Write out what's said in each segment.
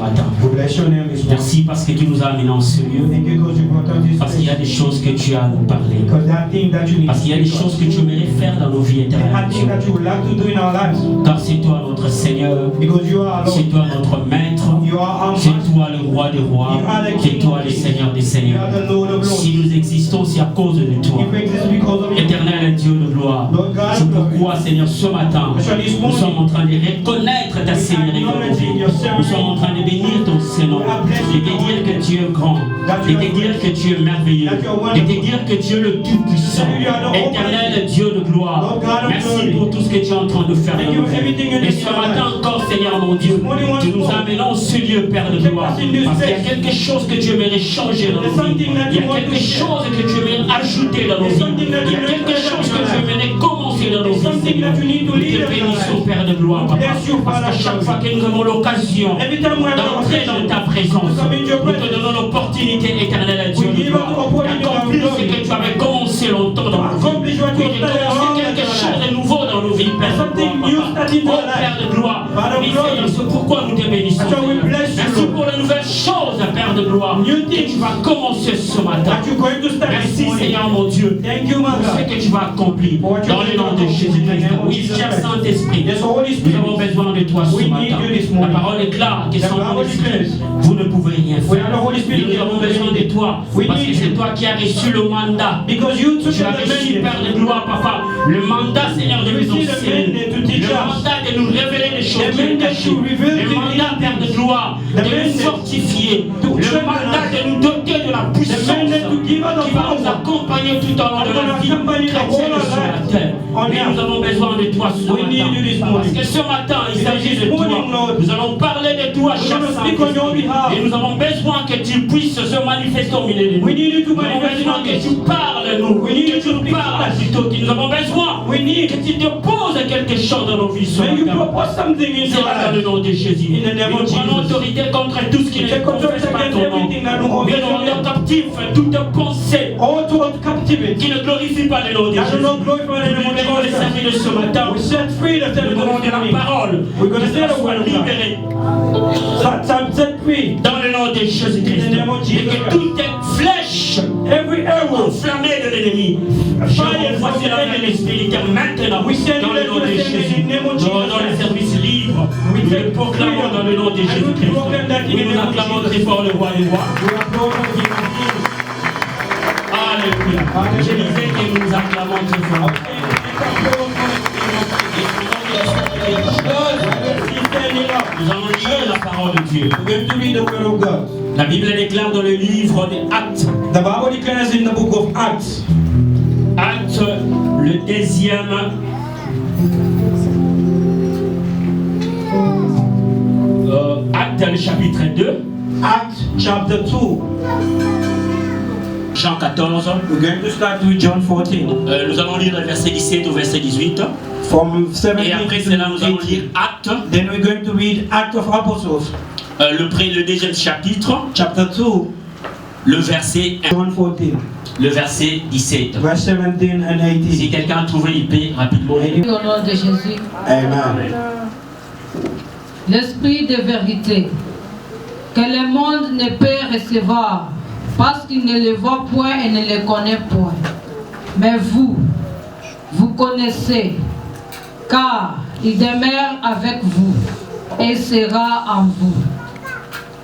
matin. We bless your name this morning. Merci parce que tu nous as amenés en ce lieu. Thank you because you brought us this Parce qu'il y a des choses que tu as à nous parler. Because that thing that you need Parce qu'il y a des choses que tu aimerais faire dans nos vies that éternelles. thing that you would like to do in our lives. Car c'est toi notre Seigneur. Because you are C'est Lord. toi notre Maître. You are our C'est Master. toi le Roi des Rois. C'est toi le Seigneur des You Seigneurs. are the Lord of Lords. Si nous existons, c'est à cause de toi. If we exist because of you. Éternel Dieu de gloire. C'est pourquoi, Seigneur, ce matin, nous sommes en train de reconnaître ta Seigneurie dans nos vies. Nous sommes en train de bénir ton Seigneur, de te dire que tu es grand, de te dire que tu es merveilleux, de te dire que tu es le Tout-Puissant. Éternel Dieu de gloire, merci pour tout ce que tu es en train de faire dans nos vies. Et ce matin encore, Seigneur mon Dieu, tu nous amènes en ce lieu, Père de gloire, parce qu'il y a quelque chose que tu aimerais changer dans nos vies. Il y a quelque chose que tu aimerais ajouter dans nos vies. Il y a quelque chose que tu aimerais commencer dans nos vies. Nous te bénissons, Père de gloire, Papa, parce que chaque fois que nous avons l'occasion d'entrer dans ta présence, nous te donnons l'opportunité éternelle à Dieu de gloire d'accomplir ce que tu avais commencé longtemps dans nos vies. Oui, de commencer quelque chose de nouveau dans nos vies, Père de gloire, Papa. Oh, Père de gloire, oui, Seigneur, c'est pourquoi nous te bénissons. Merci pour les nouvelles choses, Père de gloire, que tu vas commencer ce matin. Merci, Seigneur mon Dieu, pour ce que tu vas accomplir dans le nom de Jésus-Christ. Oui, cher Saint-Esprit, nous avons besoin de toi ce matin. La parole déclare que sans mon esprit, vous ne pouvez rien faire. Et nous avons besoin de toi, parce que c'est toi qui as reçu le mandat. Tu as reçu, Père de gloire, Papa, le mandat, Seigneur, de nous enseigner, le mandat de nous révéler les choses qui sont cachées, le mandat, Père de gloire, de nous fortifier, le mandat de nous doter de la puissance qui va nous accompagner tout au long de la vie chrétienne sur la terre. Mais nous avons besoin de toi ce matin, parce que ce matin, il s'agit de toi. Nous allons parler de toi, cher Saint-Esprit, et nous avons besoin que tu puisses se manifester au milieu de nous. Nous avons besoin que tu parles, nous, que tu nous parles plutôt. Nous avons besoin que tu te poses quelque chose dans nos vies ce matin. C'est dans le nom de Jésus. Nous prenons autorité contre tout ce qui ne confesse pas ton nom. Mais nous rendons captifs toute pensée qui ne glorifie pas le nom de Jésus. Nous libérons les services de ce matin. Nous demandons de la parole. Que soit libéré. Dans le nom de Jésus-Christ. Et que toute flèche enflammée de l'ennemi, je renvoie cela dans l'esprit maintenant. Dans le nom de Jésus. Nous rendons les services libres. Nous les proclamons dans le nom de Jésus-Christ. Et nous acclamons très fort le roi des rois. Alléluia. Je disais que nous acclamons très fort. Nous allons lire la parole de Dieu. La Bible déclare dans le livre des Actes. The Bible declares in the book of Acts. Actes, le deuxième. Actes, le chapitre 2. Acts chapter 2. Jean 14. We're going to start with John 14. Nous allons lire le verset 17 au verset 18. From 17 Et après cela, nous allons lire Actes. Then we're going to read Acts of Apostles. Le deuxième chapitre. Chapter 2. Le verset 1. John 14. Le verset 17. Verse 17 and 18. Si quelqu'un a trouvé, il peut rapidement. Au nom de Jésus. Amen. L'esprit de vérité que le monde ne peut recevoir parce qu'il ne le voit point et ne le connaît point. Mais vous connaissez, car il demeure avec vous et sera en vous.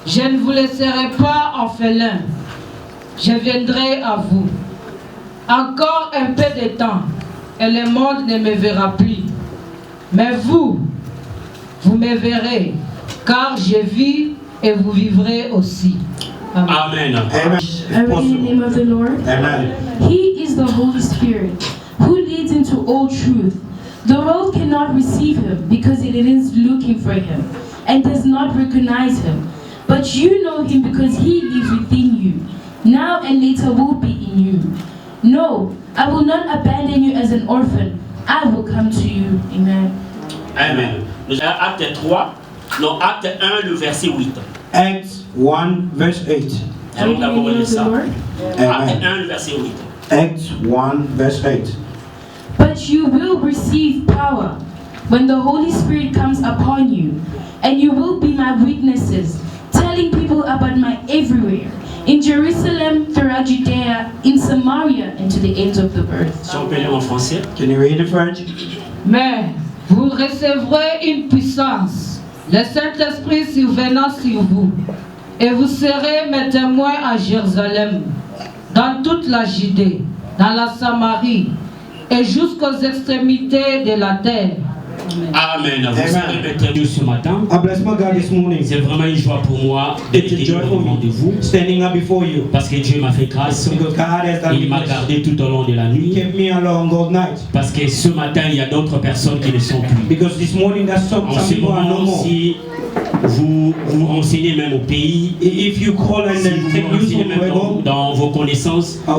Je ne vous laisserai pas orphelins, je viendrai à vous. Encore un peu de temps, et le monde ne me verra plus. Mais vous me verrez, car je vis et vous vivrez aussi. Amen. Amen. I read in the name of the Lord. Amen. He is the Holy Spirit, who leads into all truth. The world cannot receive him because it is looking for him and does not recognize him. But you know him because he lives within you, now and later will be in you. No, I will not abandon you as an orphan. I will come to you. Amen. Amen. Acte 3, non, acte 1, le verset 8. Acts 1 verse 8. Allons d'abord lire ça. Acte Amen. 1, le verset 8. Acts 1 verse 8. But you will receive power when the Holy Spirit comes upon you, and you will be my witnesses, about my everywhere, in Jerusalem, throughout Judea, in Samaria, and to the ends of the earth. Si on peut lire en français. Can you read in French? Mais vous recevrez une puissance, le Saint-Esprit survenant sur vous, et vous serez mes témoins à Jérusalem, dans toute la Judée, dans la Samarie, et jusqu'aux extrémités de la terre. Amen. Vous serez mes Dieu ce matin. I bless my God this morning. C'est vraiment une joie pour moi It's a d'être joy for devant de vous. me standing up before you. Parce que Dieu m'a fait grâce. Because God has done Il m'a me grace. gardé tout au long de la He nuit. kept me along all night. Parce que ce matin, il y a d'autres personnes qui ne sont plus. Because this morning there's some En ce people are no moment, more. si vous vous renseignez même au pays, If you call and si then vous take vous news renseignez from même where go, dans vos connaissances, là,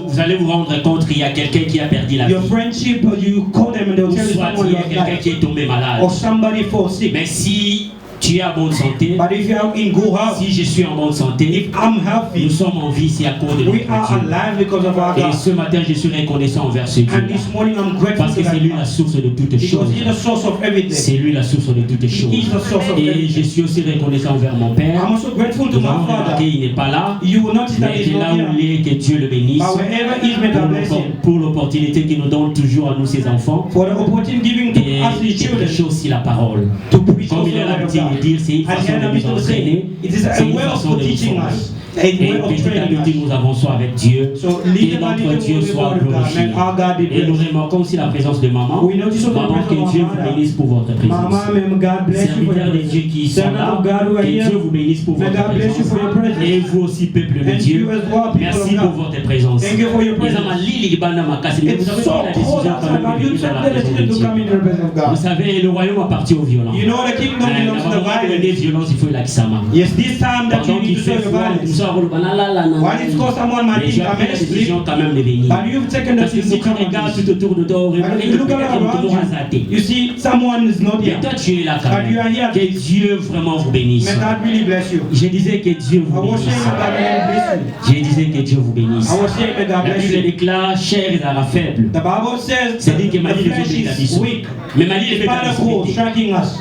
vous allez vous rendre compte qu'il y a quelqu'un qui a perdu la vie. your friendship, you call them and they'll Ou tell you soit someone il y a lost quelqu'un life. qui est tombé malade. Or somebody fall sick. Mais si tu es en bonne santé, But if you're in good health, si je suis en bonne santé, if I'm nous healthy, sommes en vie, c'est à cause de we notre are Dieu. alive because of our Et God. ce matin, je suis reconnaissant envers ce Dieu. And this morning I'm grateful Parce to que c'est that lui la God. source de toutes choses. Because He's the source of everything. C'est lui la source de toutes He choses. is the source of Et je everything. suis aussi reconnaissant envers mon Père. I'm also grateful to Nous avons my remarqué Father. qu'il n'est pas là, You will notice that mais He's que là not où here. il est, que Dieu le bénisse. But wherever He's made a blessing, Pour l'opportunité qu'il nous donne toujours à nous, ses enfants. for the opportunity giving to Et us His de children prêcher aussi la parole. to preach Comme also il the a word of l'habitude de God. dire, c'est une And façon then de I'm nous going to say, entraîner. it is C'est a une way of façon de nous teaching former. us. A Et way of petit à training petit, us. nous avançons avec Dieu. So Et little by notre little Dieu we soit will God glorifié. and our God Et is nous blessed. remarquons aussi la présence de maman. We notice also the Maman, presence que of Dieu our vous mother. bénisse pour votre présence. Mama, may God bless you for Serviteurs your de Dieu qui sont Servant là, of God who are que here. Dieu vous bénisse pour May votre God bless you présence. for your presence. Et vous aussi, peuple de And Dieu, you as well, people merci of pour God. votre présence. Thank you for your Les presence. amis, Lili Bana Makasi, mais vous It's avez so pris la cold décision quand outside, même but de you venir dans took la the présence de decision to Dieu. come in the presence of Vous God. savez, le royaume appartient aux violents. You know the kingdom belongs to the Les violent. violences, il faut la kisama. Yes, this time that you Pendant need qu'il to show fait your froid, nous violence. sommes When it's cause someone might mais tu think as I'm pris la asleep, décision quand même de venir. but you've taken the Parce que si decision tu to come regardes on. tout autour de toi, And if you look around you, you see someone is not mais here. toi tu es là quand But you are même. here. Que Dieu vraiment vous bénisse. May God really bless you. Je disais que Dieu I vous was bénisse. saying that God really bless you. Je disais que Dieu vous bénisse. I was saying that God La bless Bible you. déclare chair et ara faible. The Bible says C'est-à-dire que the Mali flesh les is est weak. mais Mali les It's part of cold, est striking us.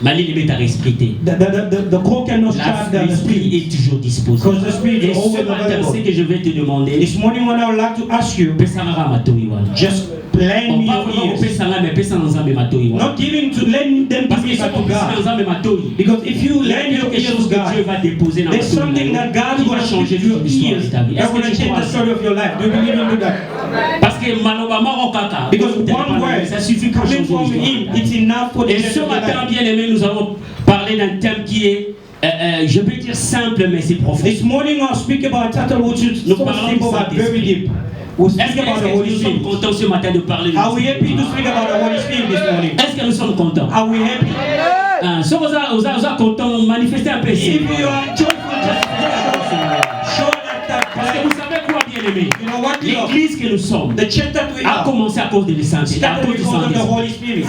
Mali les est respecté. The cold cannot strike the L'esprit spirit. est toujours disposé. Because the spirit Et is ce always matin, available. c'est que je vais te demander. This morning, what I would like to ask you, Pesamara matoi wana. just lend On me parle your vraiment ears. pesanga mais pesa nzambe matoi wana. Not giving to lend them to Parce que me, si but on to pesa God. nzambe matoi, Because if you il y a lend your quelque ears chose to que Dieu God, va déposer dans there's votre something vie that God qui is va going to changer give you toute l'histoire ears de ta vie. that's Est-ce going que to tu change crois the ça? story of your life. Do you believe into that? Parce que maloba maro kaka, Because one word ça suffit pour coming changer from Him, l'histoire. it's enough for the Et change ce of your matin, life. bien aimé, nous allons parler d'un thème qui est, je peux dire simple, mais c'est profond. This morning I'll speak about a title which is Nous so parlons simple du but Saint-Esprit. very deep. We'll Est-ce speak about the que Holy nous sommes Spirit. contents ce matin de parler de Are we happy to l'Esprit? speak about the Holy Spirit this morning? Est-ce que nous sommes contents? Are we happy? Si vous êtes contents, manifestez un peu If ici. you are joyful, just show that Parce que vous savez quoi, bien aimé? you know what you are. L'église que nous sommes The church that we a are commencé à cause du Saint-Esprit. À started cause du because of the Saint-Esprit. Holy Spirit.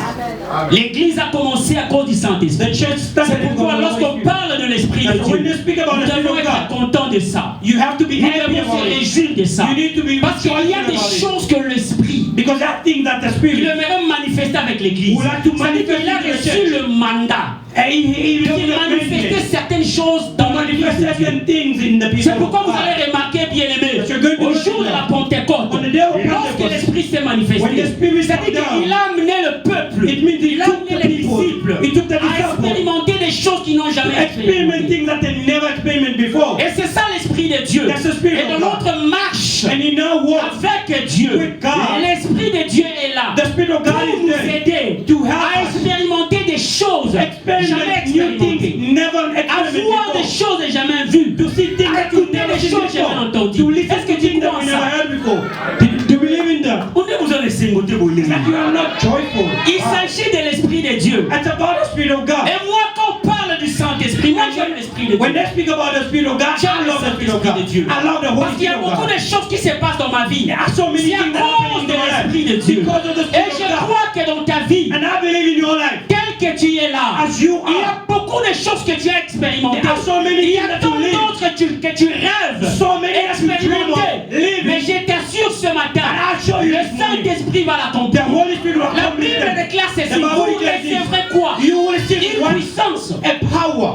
L'église a commencé à cause du Saint-Esprit. The church C'est started because pourquoi of the lorsqu'on Holy Spirit. parle de l'Esprit de And when you Dieu, speak about nous the Spirit devons of être God, contents de ça. you have to be Nous happy devons about se it. réjouir de ça. You need to be Parce qu'il y a joyful des about it. choses que l'Esprit, Because that thing that the il Spirit aimerait manifester avec l'Église. would like to C'est-à-dire qu'il a manifest in the reçu church. le mandat he de received the manifester mandate certaines choses to dans l'Église manifest de Dieu. certain things in the C'est people of pourquoi vous God. allez remarquer, bien aimé, But you're going to au notice jour de la that Pentecôte, on the day of lorsque Pentecost, l'Esprit s'est when the manifesté, Spirit c'est-à-dire come down, qu'il a amené le peuple, it means he il a took amené the les people, disciples he took the à disciples expérimenter des choses qu'ils n'ont to jamais experiment expérimentées. things that they never experienced before. Et c'est ça l'Esprit de Dieu. That's the Spirit Et of dans God. notre marche And he now walks. avec Dieu, with God. l'Esprit de Dieu est là The Spirit of pour God is nous there aider to à help us expérimenter des choses jamais experiment new expérimentées, things never à experienced voir des before. choses jamais vues, To see things à that you écouter never des seen choses jamais before. entendues. To listen Est-ce que to tu things that crois we en never ça? heard before. Do you believe in that? On est besoin de s'émoter pour les That you are not joyful. Il s'agit de l'Esprit de Dieu. It's about the Spirit of God. Et moi, quand on parle du Saint-Esprit, moi j'aime l'Esprit de When Dieu. they speak about the Spirit of God, I love the Spirit of God. I love the Holy Parce qu'il y a Spirit of beaucoup God. de choses qui se passent dans ma vie. There are so many C'est à things that happen cause in de your l'Esprit de life Dieu. because of the Et Spirit je of God. crois que dans ta vie, And I believe in your life. tel que tu es là, As you il y a are. beaucoup de choses que tu as expérimentées. There are so many Il y things a that you tant live. d'autres que tu rêves So many that you dream of expérimenter. Mais living. je t'assure ce matin, And I'll show you le this morning. Saint-Esprit va The l'accomplir. Holy Spirit will La accomplish Bible them. déclare ceci, The Bible vous declares this. recevrez quoi? You will receive Une one puissance. a power.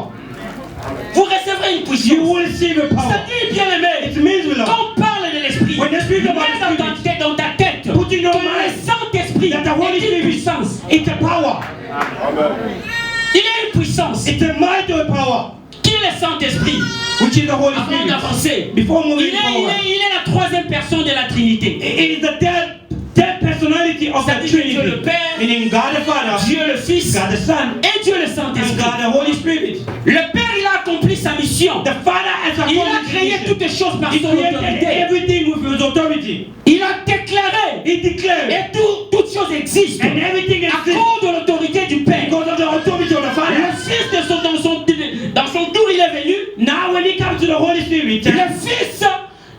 Vous recevrez recevez une puissance. You will receive a power. Ça dit, bien aimé, It means, Lord, quand on parle de l'esprit, when you speak about mets dans ta tête put in your que mind le Saint-Esprit that the Holy est une Spirit, puissance. it's a power. Il est une puissance. It's a mighty power. Qui est le Saint-Esprit? Which is the Holy Avant Spirit. d'avancer, Before moving il forward, est la troisième personne de la Trinité. it is the third personality of Ça the dit que Dieu Trinity. le Père, Meaning God the Father, Dieu le Fils God the Son, et Dieu le and Saint-Esprit. God the Holy Spirit. Le Père, il a accompli sa mission. The Father has Il a accomplished créé his toutes mission. les choses par He son created autorité. everything with his authority. Il a déclaré He declared, et toutes choses existent and everything à exists cause de l'autorité du Père. because of the authority of the Le Father. Fils dans son tour, il est venu. Now when he comes to the Holy Spirit, Le Fils,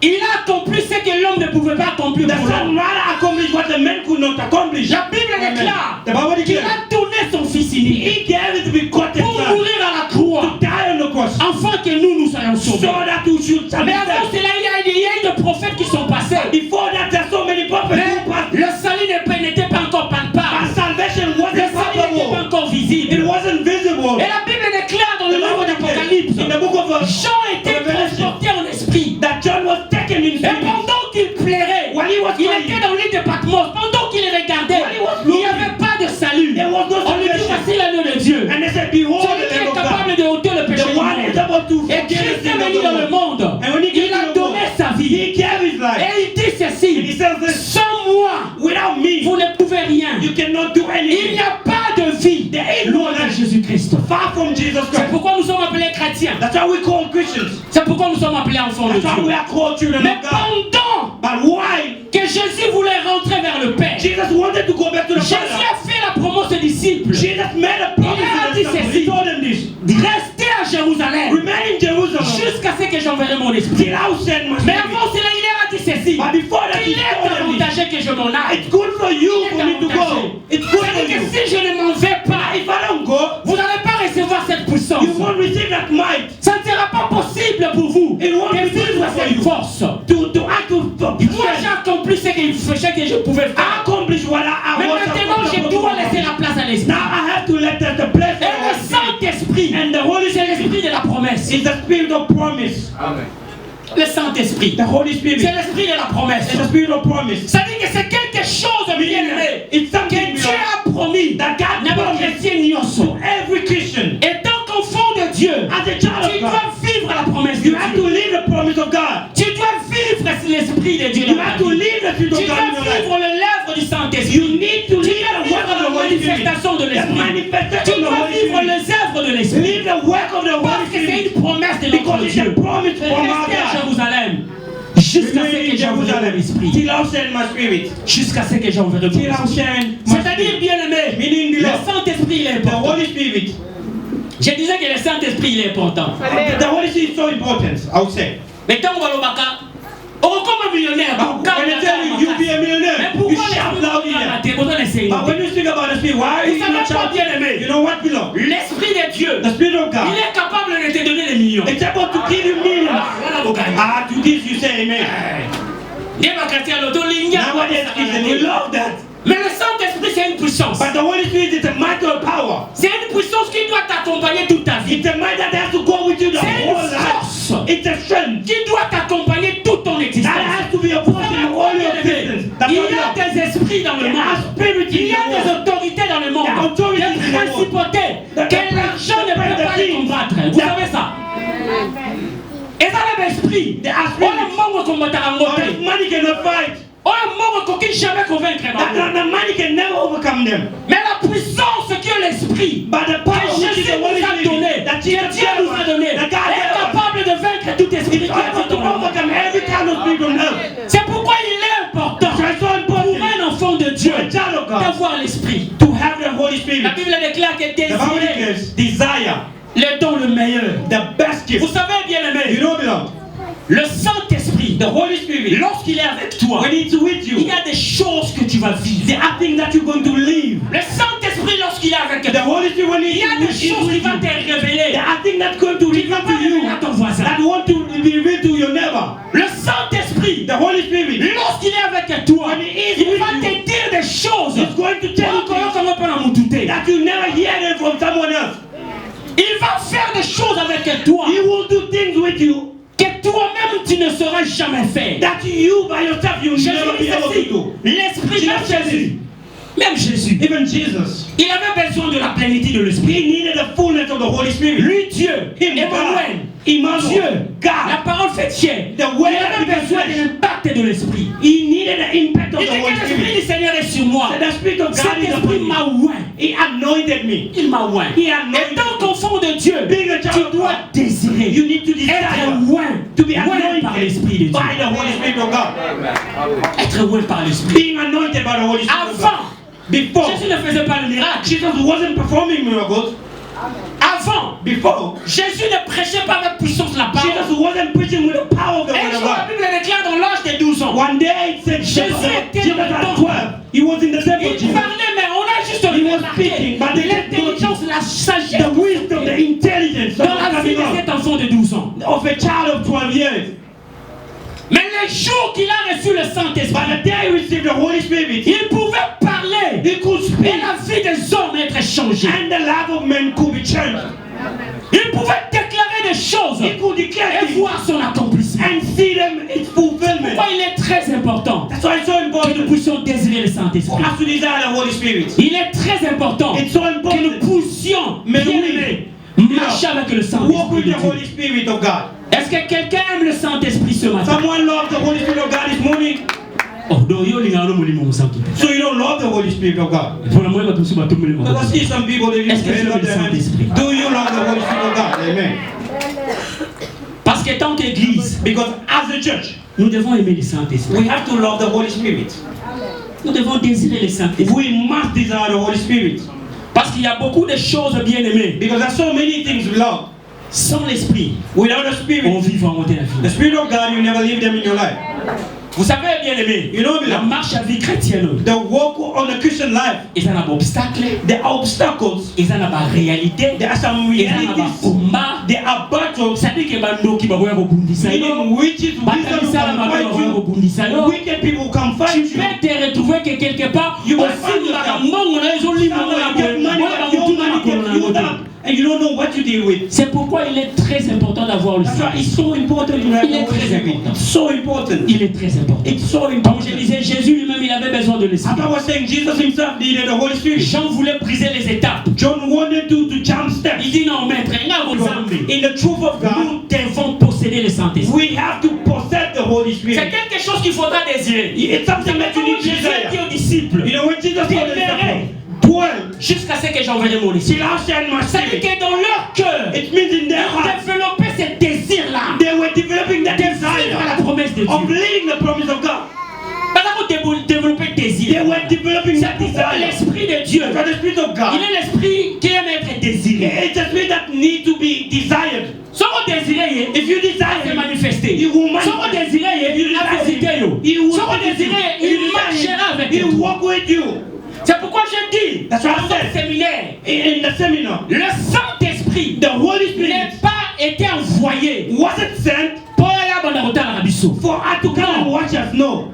il a accompli ce que l'homme ne pouvait pas accomplir the pour Son l'homme. rather accomplished what the man could not accomplish. La Bible déclare The Bible qu'il declares a donné son Fils unique he gave it to be cut pour and mourir à la croix, to die on the cross, afin que nous soyons so sauvés. that we should Mais avant salvation. cela, il y a eu des prophètes qui sont passés. Before that, there are so many prophets who Mais passed. le salut n'était pas encore palpable. But salvation Le wasn't salut n'était pas palpable. encore visible. It wasn't visible. Et la Bible déclare dans le The livre Bible declares d'Apocalypse, in the book of Jean était Revelation transporté en esprit. that John was taken in Et spirit. pendant qu'il plairait, While he was il crying, était dans l'île de Patmos. Pendant qu'il regardait, While he was il n'y avait pas de salut. there was no On lui dit, salvation. voici l'agneau de Dieu. And they said, behold Celui the qui Lamb est of capable God, de ôter le péché the du one who is monde. able to Et forgive the Christ est sin of venu the dans le world. monde. And when he Il came a to the donné world, sa vie. he gave his life. Et il dit And he ceci, says this, sans moi, without me, vous ne pouvez rien. you cannot do Il anything. n'y a pas de vie There ain't no loin de life Jésus-Christ. far from Jesus C'est Christ. pourquoi nous sommes appelés chrétiens. That's why we call Christians. C'est pourquoi nous sommes appelés enfants de That's why we Dieu. are called children Mais of God. pendant But why? que Jésus voulait rentrer vers le Père, Jesus wanted to go back to the Jésus Father. a fait la promesse aux disciples. Jesus made a promise Il a to dit the disciples. ceci. He told them this. Restez à Jérusalem Remain in Jerusalem jusqu'à ce que j'enverrai mon esprit. till I send my Mais spirit. avant cela, il a dit ceci. But before that, he Il est told them this. avantagé que je m'en aille. It's good for you Il est for me to go. avantagé. It's good for C'est-à-dire you. que si je ne m'en vais pas, If I don't go, vous n'allez pas recevoir cette puissance. you won't receive that might Ça ne sera pas possible pour vous It won't de be possible vivre for cette you. force. to act to Moi, j'ai accompli ce que je pouvais faire. accomplish what I Mais was maintenant, je supposed to dois do. laisser la place à l'esprit. Now I have to let the place Et le Saint-Esprit, and the Holy c'est Spirit l'esprit de la promesse. is the spirit of promise. Le Saint-Esprit, The Holy Spirit c'est l'esprit de la promesse. is the spirit of promise. Ça dit que c'est quelque chose, bien aimé, It's que something Dieu a promis that God à promised chrétien Nyonso. to every Christian. Et tant qu'enfant de Dieu, As a child tu of God, dois vivre la promesse de you have to Dieu. live the promise of God. Tu dois vivre l'esprit de Dieu You dans ta have to vie. live the spirit Tu of God in dois your life. vivre l'œuvre du You Saint-Esprit. need to Tu live dois the work vivre of the la Holy Spirit. manifestation de The l'esprit. Tu manifestation of the dois Holy vivre Spirit. les œuvres de l'esprit. Live the work of the Holy Parce que c'est Spirit. une promesse de notre Because it's Dieu. a promise from our Restez à God. Jérusalem jusqu'à ce Remain que in j'enverrai Jerusalem l'esprit. till I send my spirit. Jusqu'à ce que j'enverrai mon Till I esprit. send my C'est-à-dire, spirit. bien aimé, Meaning le beloved, Saint-Esprit il est the important. Holy Spirit. Je disais que le Saint-Esprit il est important. The Holy Spirit is so important, I would say. Mais tant qu'on va au baka, on comme un millionnaire. But when they tell you you'll be a Mais millionaire, you pourquoi shout loudly. l'esprit on doit l'essayer? But when you speak about the Spirit, why are Vous you savez not quoi, shouting? bien aimé? You know what, beloved? L'Esprit de Dieu, The Spirit of il God est capable de te donner des millions. is able to give you millions. Voilà vos gars. Ah, to this you say amen. Dieu va chrétien l'auto ligne. Nowadays, Christians, we love that. Mais le Saint-Esprit c'est une puissance. But the Holy Spirit is a mighty power. C'est une puissance qui doit t'accompagner toute ta vie. It's a might that has to go with you the C'est une whole life. force It's a strength qui doit t'accompagner toute ton that existence. has to be a force in all your existence. That's Il y what a love. des esprits dans le There are monde. spirits Il y in a the des world. autorités dans le monde. There are authorities in Des the world. principautés que l'argent ne peut pas les combattre. Vous savez ça? Et ça, l'esprit. There are On spirits. a mort combattre en But beauté. money cannot fight. On a mort qu'on ne jamais convaincre. The money can never overcome them. Mais la puissance que l'esprit, But the que power which is Jésus the Holy nous a donné, Spirit, that que Dieu Jesus nous a donné, that God est gave us, capable de vaincre tout esprit qui is able est to dans le monde. overcome every kind of spirit on earth. C'est pourquoi il est important So it's so pour important un enfant de Dieu for a child of God d'avoir l'esprit. to have the Holy La Spirit. Bible déclare que The Bible désirer declares desire, le don le meilleur. the best Vous gift. savez bien You aimé, know, beloved, le Saint-Esprit, the Holy Spirit, lorsqu'il est avec toi, when it's with il y you, a des choses que tu vas vivre. there are things that you're going to live. Le Saint-Esprit, lorsqu'il est avec The toi, Holy Spirit, when il y a des it's choses qui with vont you, te révéler. there are things that's going to Tu ne vas reveal pas to you révéler à ton voisin. that want to be revealed to your neighbor. Le Saint-Esprit, The Holy Spirit, lorsqu'il est avec toi, when he is il with va you, te dire des choses it's going to tell you things that you never hear them from someone else. il va faire des choses avec toi He will do things with you que toi-même tu ne sauras jamais faire. that you by yourself you will never be able to do. L'Esprit, même Jésus, Even Jesus, il avait besoin de la plénitude de l'Esprit. he needed the fullness of the Holy Spirit. Lui, Dieu, Him, Emmanuel, Emmanuel, Dieu, God, la parole fait chair. the Il way avait besoin de l'impact de l'Esprit. he needed the impact of Il the dit Holy que l'Esprit Spirit. du Seigneur est sur moi. So the Spirit of God Cet is Esprit upon m'a me. oint. He anointed me. Il m'a oint. He Et anointed tant me. qu'enfant de Dieu, Being a child tu of dois God, désirer you need to être desire oint, to be oint par l'Esprit de anointed Dieu. by the Holy Spirit of God. Être oint par l'Esprit. Being anointed by the Holy Spirit of God. Avant, Before, Jésus ne faisait pas le miracle. Jesus wasn't performing miracles. Avant, Before, Jésus ne prêchait pas avec puissance la parole. Jesus wasn't preaching with the power of the Un Word of jour, la God. Bible déclare dans l'âge de 12 ans. One day it said Jésus était Jesus dans le at temple. 12. He was in the temple. Il Jesus. parlait, mais on a juste He was remarqué speaking, but they didn't l'intelligence, la sagesse The wisdom, the intelligence dans la vie de cet enfant de 12 ans. of a child of 12 years. Mais le jour qu'il a reçu le Saint-Esprit, By the day he received the Holy Spirit, il pouvait parler he could et speak, la vie des hommes être changée. and the life of men could be changed. Il pouvait déclarer des choses He could declare et things voir son accomplissement. and see them its fulfillment. Pourquoi il est très important That's why it's so que nous important puissions désirer le Saint-Esprit. for us to desire the Holy Spirit. Il est très important It's so que nous important puissions Mais bien oui. aimer marcher avec le to walk Saint-Esprit with de the Dieu. Holy Spirit of God. Est-ce que quelqu'un aime le Saint-Esprit ce matin? Someone loves the Holy Spirit of God this morning, Oh, donc yo linga no mulimo musantu. so you don't love the Holy Spirit of God. Pour la moindre personne bato mulimo. Because I see some people they Est-ce que tu love aimes le their hands. Saint-Esprit? Do you love the Holy Spirit of God? Amen. Parce que tant qu'Église, Because as a church, nous devons aimer le Saint-Esprit. we have to love the Holy Spirit. Nous devons désirer le Saint-Esprit. We must desire the Holy Spirit. Parce qu'il y a beaucoup de choses bien aimées. Because there's so many things we love. Sans l'Esprit, Without the Spirit, on vit en monter la the vie. Spirit of God, you never leave them in your life. Vous savez bien aimé, You know, la beloved, marche à vie chrétienne, the walk on the Christian life, ils ont un obstacle, there are obstacles, ils ont une réalité, there are some ils ont un realities, combat. there are battles, Ça dit que bando qui va voir bundisa yo, meaning witches, batalisa wisdom la can mabe fight va you, bundisa yo. wicked people can Tu fight you. peux te retrouver que quelque part, You au will find fond yourself. mbongo na ezo limo Somewhere na you get money, but your money gets used up, and you don't know what to deal with. C'est pourquoi il est très important d'avoir le That's why Saint-Esprit. it's so important to have Il est the Holy très Spirit. important. It's so important. Il est très important. It's so Comme je important. disais, Jésus lui-même, il avait besoin de l'Esprit. As I was saying, Jesus himself needed the Holy Spirit. Jean voulait briser les étapes. John wanted to jump steps. Il dit non, maître, In the truth of God, nous devons posséder le Saint-Esprit. we have to possess the Holy C'est Spirit. quelque chose qu'il faudra désirer. It's something that you need to Jésus a dit desire. aux disciples, You know, when Jesus told the Demeurez. disciples, dwell jusqu'à ce que j'enverrai mon esprit. till I send my Ça dit spirit. que dans leur cœur, It means in their hearts, développer ce désir-là, they were developing that de vivre la desire promesse de of Dieu. living the promise of God. Pas d'abord développer le They désir. were developing that C'est pourquoi desire. l'Esprit de Dieu, For the Spirit of il God, est l'Esprit qui aime être désiré. it's a spirit that needs to be desired. Si on désire, If you il desire se it, manifester. he will Si on manifest. désire, If you il a desire visité. it, he will Si on visit you. désire, If you il desire marchera it, avec he will toi. walk with you. C'est pourquoi je dis, That's what I dans said. le séminaire, In the seminar, le Saint-Esprit the Holy Spirit n'est pas été envoyé wasn't sent pour aller à Bandarota à Rabisso. for us to come and watch us. No.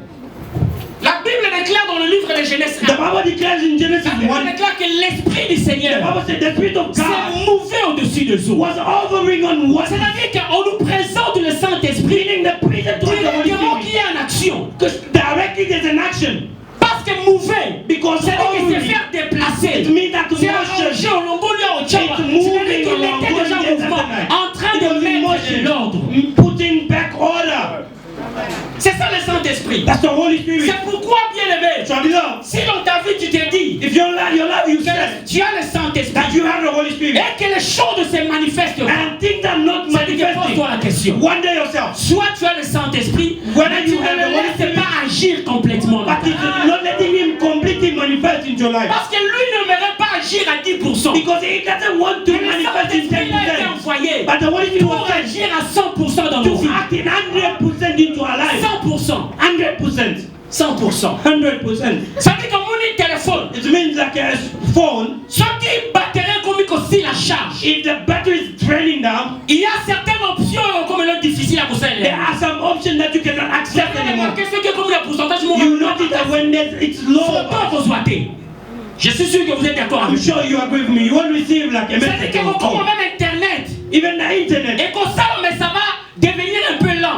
La Bible déclare dans le livre de Genèse The Bible declares in Genesis la Bible 1, déclare que l'Esprit du the Seigneur Bible said the Spirit of s'est God mouvé au-dessus des eaux. was hovering on water, C'est-à-dire qu'on nous présente le Saint-Esprit meaning the presence of the Holy directement qui Spirit. est en action. Because directly there's an action. Parce que mouver, Because c'est-à-dire qu'il s'est hovering, fait déplacer. it means that to C'est motion. allongé au Longolia au Tchamba. It's moving C'est-à-dire qu'il along, était déjà en going mouvement, yesterday. en train It de was in mettre de motion, l'ordre. putting back order. C'est ça le Saint-Esprit. That's the Holy Spirit. C'est pourquoi, bien aimé, So beloved, si dans ta vie tu t'es dit if your life you que said tu as le that Saint-Esprit you have the Holy Spirit et que les choses se manifestent, and things are not c'est-à-dire que pose-toi la manifesting, question. wonder yourself. Soit tu as le Saint-Esprit, Whether mais tu you have ne the le Holy laisses Spirit, pas agir complètement. dans but ta it's vie. not letting Him completely manifest in your life. Parce que lui n'aimerait pas agir à 10%. Because He doesn't want to Mais le manifest in Saint-Esprit a été 10%. envoyé But the Holy Spirit pour was sent agir à 100% dans nos to vies. act in 100% into our life. 100%. 100%. 100%. 100%. Ça dit que mon téléphone, It means like a phone, ce qui batterait comme aussi la charge. if the battery is draining down, Il y a certaines options comme le difficile à there conseiller. are some options that you cannot accept anymore. Qu'est-ce que comme le pourcentage You notice that when it's low, je suis sûr que vous êtes d'accord I'm avec moi. sure you agree with me. You won't receive like a C'est-à-dire message que on comme phone. même Internet. Even the internet. Et comme ça, mais ça va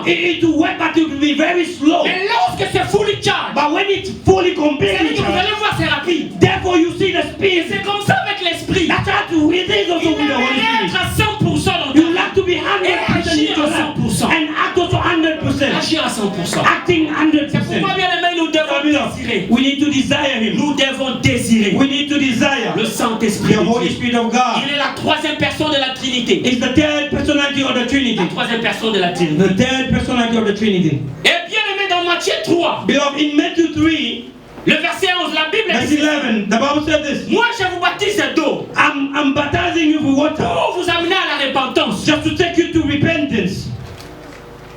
It will work, but it will be very slow. Mais lorsque c'est fully charged, But when it's fully completely vous charged, allez voir, c'est rapide. therefore you see the Et speed. c'est comme ça avec l'esprit. That's how to it is also Il with the Holy aimerait Spirit. être à 100% dans ta You vie. have to be 100% in your life and act also 100%. Agir à 100%. Acting C'est pourquoi, 100%. bien aimé, nous devons désirer. We need to desire Him. Nous devons désirer We need to desire le Saint-Esprit the de Holy Dieu. Spirit of God. Il est la troisième personne de la Trinité. It's the third personality of the Trinity. La troisième personne de la Trinité. The third personality of the Trinity. Et bien aimé, dans Matthieu 3, Beloved, in Matthew 3, le verset 11, la Bible verse dit, 11, the Bible said this. moi je vous baptise d'eau I'm baptizing you with water pour vous amener à la repentance. just to take you to repentance.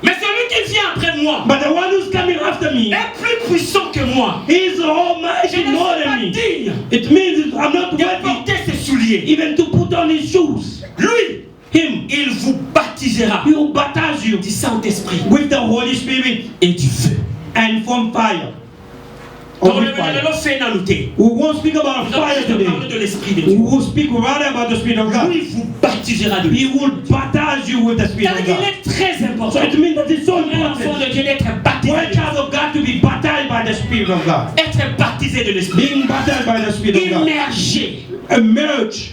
Mais celui qui vient après moi But the one who's coming after me est plus puissant que moi. is Je almighty ne more suis than pas me. digne It means I'm not de worthy porter ses souliers. even to put on his shoes. Lui, Him, il vous baptisera he will baptize you du Saint-Esprit with the Holy Spirit et du feu. and from fire. Donc Or le with fire. fait noter. We won't speak about Nous fire allons parler today. de l'Esprit de We Dieu. will speak rather about the Spirit of God. Lui vous baptisera de He lui. will baptize you with the Spirit of C'est-à-dire qu'il God. est très important So it means that it's so pour un enfant important de Dieu d'être for baptisé. a child of God to be baptized by the Spirit of God. Être baptisé de l'Esprit. Being baptized by the Spirit of God. Immergé. Emerge,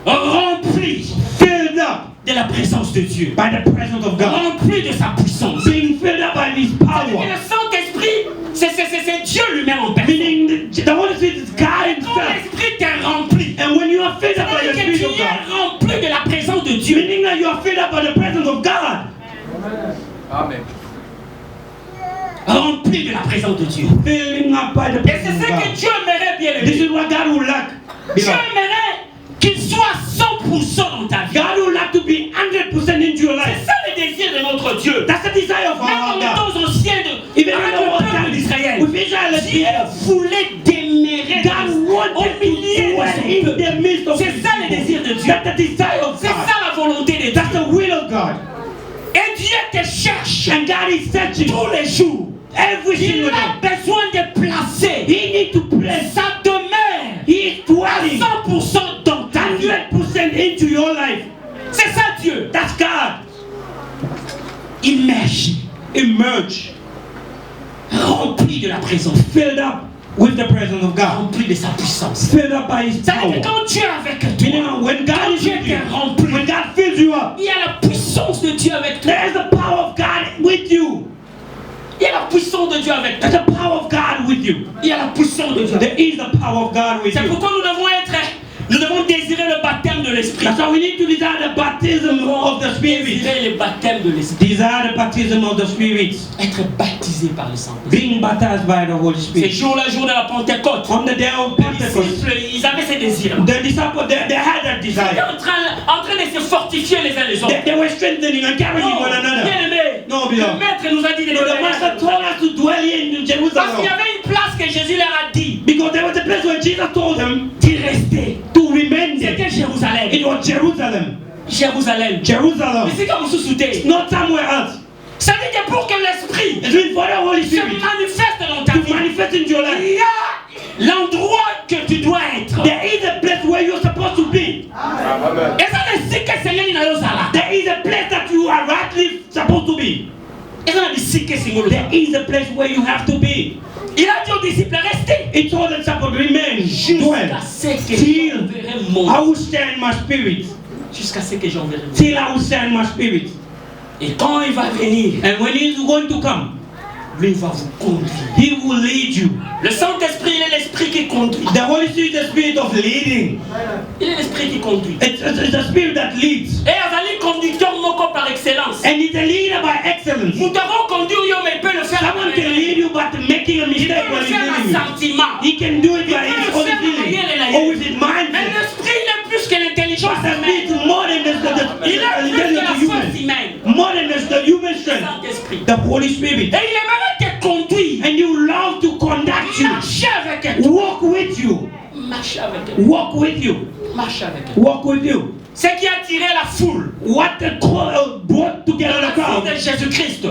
Rempli filled up de la présence de Dieu. by the presence of God. Rempli de sa puissance. Being filled up by His C'est-à-dire power. que le Saint-Esprit, c'est Dieu lui-même en personne. Meaning the Holy Spirit is God Quand Himself. l'Esprit t'est rempli, And when you are filled up by the c'est-à-dire que Spirit tu of es God, rempli de la présence de Dieu. meaning that you are filled up by the presence of God. Amen. Rempli de la présence de Dieu. Filling up by the Et c'est presence ce of que God. Dieu aimerait bien This aimer. is what God would like. Dieu Beloved. aimerait qu'il soit 100% dans ta vie. God would like to be 100% into your C'est life. ça le désir de notre Dieu. That's the desire of Même our dans les God. temps anciens de Even avec in the le old peuple times d'Israël, with Israel, Dieu voulait demeurer God au wanted to milieu dwell de son in peuple. the midst of C'est His ça le people. désir de Dieu. That's the desire of C'est God. ça la volonté de Dieu. That's the will of God. Et Dieu te cherche And God is searching tous les jours. every Il single a day. besoin de placer He needs to place sa demeure He is à dwelling 100% dans ta vie. 100% into your life. C'est ça Dieu. That's God. Immergé, Emerge, rempli de la présence, filled up with the presence of God, rempli de sa puissance. filled up by His Ça veut dire power. que quand Dieu est avec Meaning toi, when God is Dieu with you, t'est rempli. when God fills you up, Il y a la puissance de Dieu avec toi. there is the power of God with you. Il y a la puissance de Dieu avec toi. There's the power of God with you. Il y a la puissance de Dieu. There is the power of God with C'est you. pourquoi nous devons désirer le baptême de l'Esprit. That's why we need to desire the baptism of the Spirit. Désirer le baptême de l'Esprit. Desire the baptism of the Spirit. Être baptisé par le Saint-Esprit. Being baptized by the Holy C'est Spirit. jour le jour de la Pentecôte. On the day of Les Pentecost, disciples, ils avaient ces désirs. the disciples, they had that Ils étaient desire. en train de se fortifier les uns les autres. They were strengthening and carrying Non, one another. bien aimé, Non, le beloved. maître nous a dit de No, the Master told us to dwell here in Parce qu'il y Jerusalem. avait une place que Jésus leur a dit Because there was a place where Jesus told them d'y rester. to remain there. C'était Jérusalem. It was Jerusalem. Jérusalem. Jerusalem. Mais c'est comme vous sous-soutenez. Not somewhere else. Ça veut dire pour que l'Esprit It's been for the Holy se Spirit manifeste dans ta to vie. manifest in your Il life. y a l'endroit que tu dois être. There is a place where you're supposed to be. Amen. Et ça ne dit que Seigneur il n'a pas ça là. There is a place that you are rightly supposed to be. Et ça ne dit que Seigneur There is a place where you have to be. Il a dit aux disciples restez. He told the disciples, remain, dwell, Jusqu'à ce que till j'enverrai I mon. will send my spirit. Jusqu'à ce que j'enverrai mon. Till I will send my spirit. Et quand il va venir, And when he's going to come, lui il va vous conduire. he will lead you. Le Saint-Esprit, il est l'Esprit qui conduit. The Holy Spirit is the spirit of leading. Il est l'Esprit qui conduit. It's the spirit that leads. Et Azali conducteur moko par excellence. And he's a leader by excellence. Nous devons conduire, yo, mais il peut le faire. Someone can lead you but making a Il mistake peut while le he's faire leading à you. sentiment. He can do it by his own feeling or with his mind. Mais l'Esprit, il est plus que l'intelligence But the spirit humaine. is more than Il est plus que la the force human. humaine. More than the human strength. Saint-Esprit. The Holy Spirit. Et il aimerait te conduire. And you love to conduct you. Marcher avec elle. Walk with you. Marcher avec elle. Walk with you. Marcher avec elle. Walk with you. Ce qui a tiré la foule. What the crowd brought together La the foule crowd de Jésus-Christ.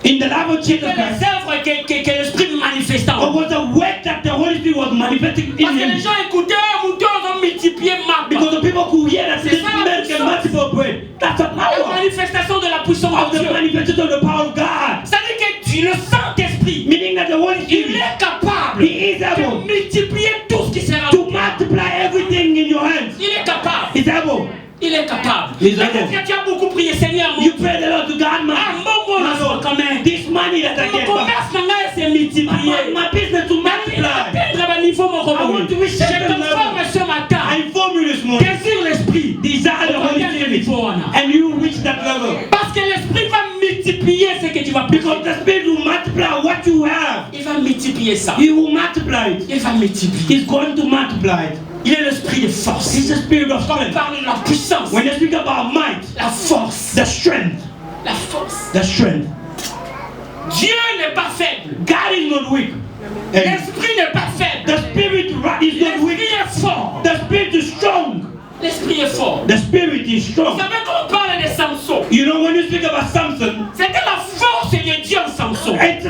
in the life of Jesus C'est les Christ. œuvres que l'Esprit manifestait. It was a work that the Holy Spirit was manifesting in Parce que les him. gens écoutaient, Mouton, ils ont multiplié ma Because the people could hear that C'est this ça la man can puissance. multiple bread. That's a La power. manifestation de la That's puissance of de the Dieu. manifestation of the power of God. C'est-à-dire que le Saint-Esprit, Meaning that the Holy il Spirit est capable He is able de multiplier tout ce qui sera. to multiply everything in your hands. Il est capable. He's able. Il est capable. Il est able. Peut-être que tu as beaucoup prié, Seigneur. You pray the Lord to God, Ah, man. mon mot, là, quand même. This money that I Mon get back, commerce, c'est multiplié. my business to multiply. Atteindre un niveau, mon I want to reach Je certain t'informe level. ce matin. I inform you this morning. Désire l'esprit. Desire the Holy Spirit, and you reach that level. Parce que l'esprit va multiplier ce que tu vas Because the Spirit will multiply what you have. Il va multiplier ça. He will multiply it. Il va multiplier. He's going to multiply it. Il est l'esprit de force. He's the Spirit of Quand on strength. parle de la puissance, When they speak about might, la force, the strength, la force. the strength. Dieu n'est pas faible. God is not weak. And L'esprit n'est pas faible. the Spirit is not L'esprit weak. est fort. The Spirit is strong. L'esprit est fort. The Spirit is Vous strong. savez quand on parle de Samson, You know, when you speak about Samson, c'était la force de Dieu en Samson. it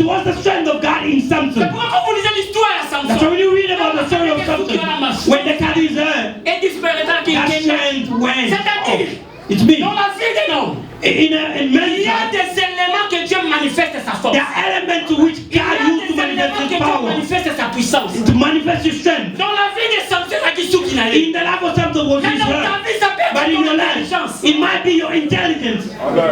was the strength of God in C'est Samson. pourquoi quand vous lisez l'histoire de That's why Samson, when you read about the story of Samson, when they cut his hair, et disparaîtra qu'il that gagne. strength went. C'est-à-dire, It's me. dans la vie d'un homme, In il man's y a life, des éléments que Dieu manifeste sa force. there are elements to which Il y a God used to des éléments manifest que His Dieu power, manifeste sa puissance. to manifest His strength. Dans la vie de Samson, c'est qui sous qui n'a In the life of Samson was Mais his dans ta word, vie, ça peut but être in ton your life, intelligence. it might be your intelligence.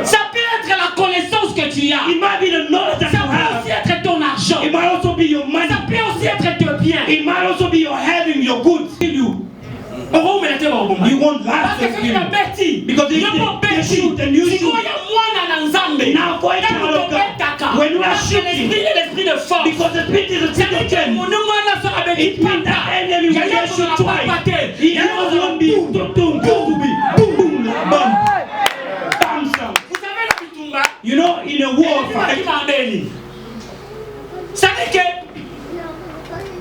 Ça peut être la connaissance que tu as. It might be the knowledge that Ça you peut have. aussi être ton argent. It might also be your money. Ça peut aussi être tes biens. It might also be your having, your goods in you. You want life Parce que to tu as be. bêti. Because if they shoot and you Si shoot, il y a moi dans l'ensemble. now for a child of God, when you are shooting, L'esprit de force. because the spirit is a spirit of strength, Mon nom sera bêti. it means that enemy will Yaya just shoot sera twice. pas He always won't be boom, boom, boom, boom, boom, boom, bam, bam, sound. Vous savez le Bitumba? You know, in a war fight, C'est-à-dire que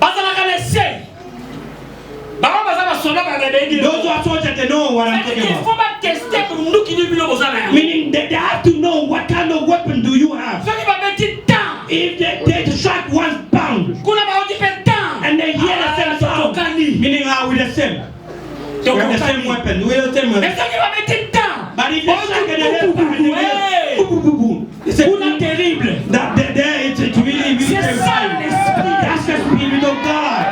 bazalaka l'essai. Baba bazala sola ba bébé. those who are soldiers, they know what I'm talking Il faut about. pas tester pour nous qui nous bilons bazala. Meaning that they have to know what kind of weapon do you have. Ceux qui va mettre temps. If they strike one pound Kuna ba odi pe temps. and they hear the same sound, meaning with the same. We have the same weapon. We have the same Mais weapon. ceux qui va mettre temps. But if they strike and they hear pound and they hear boom, boom, boom, boom, it's a Kuna terrible. that there it's really, really C'est ça terrifying. l'esprit. That's the Spirit of God.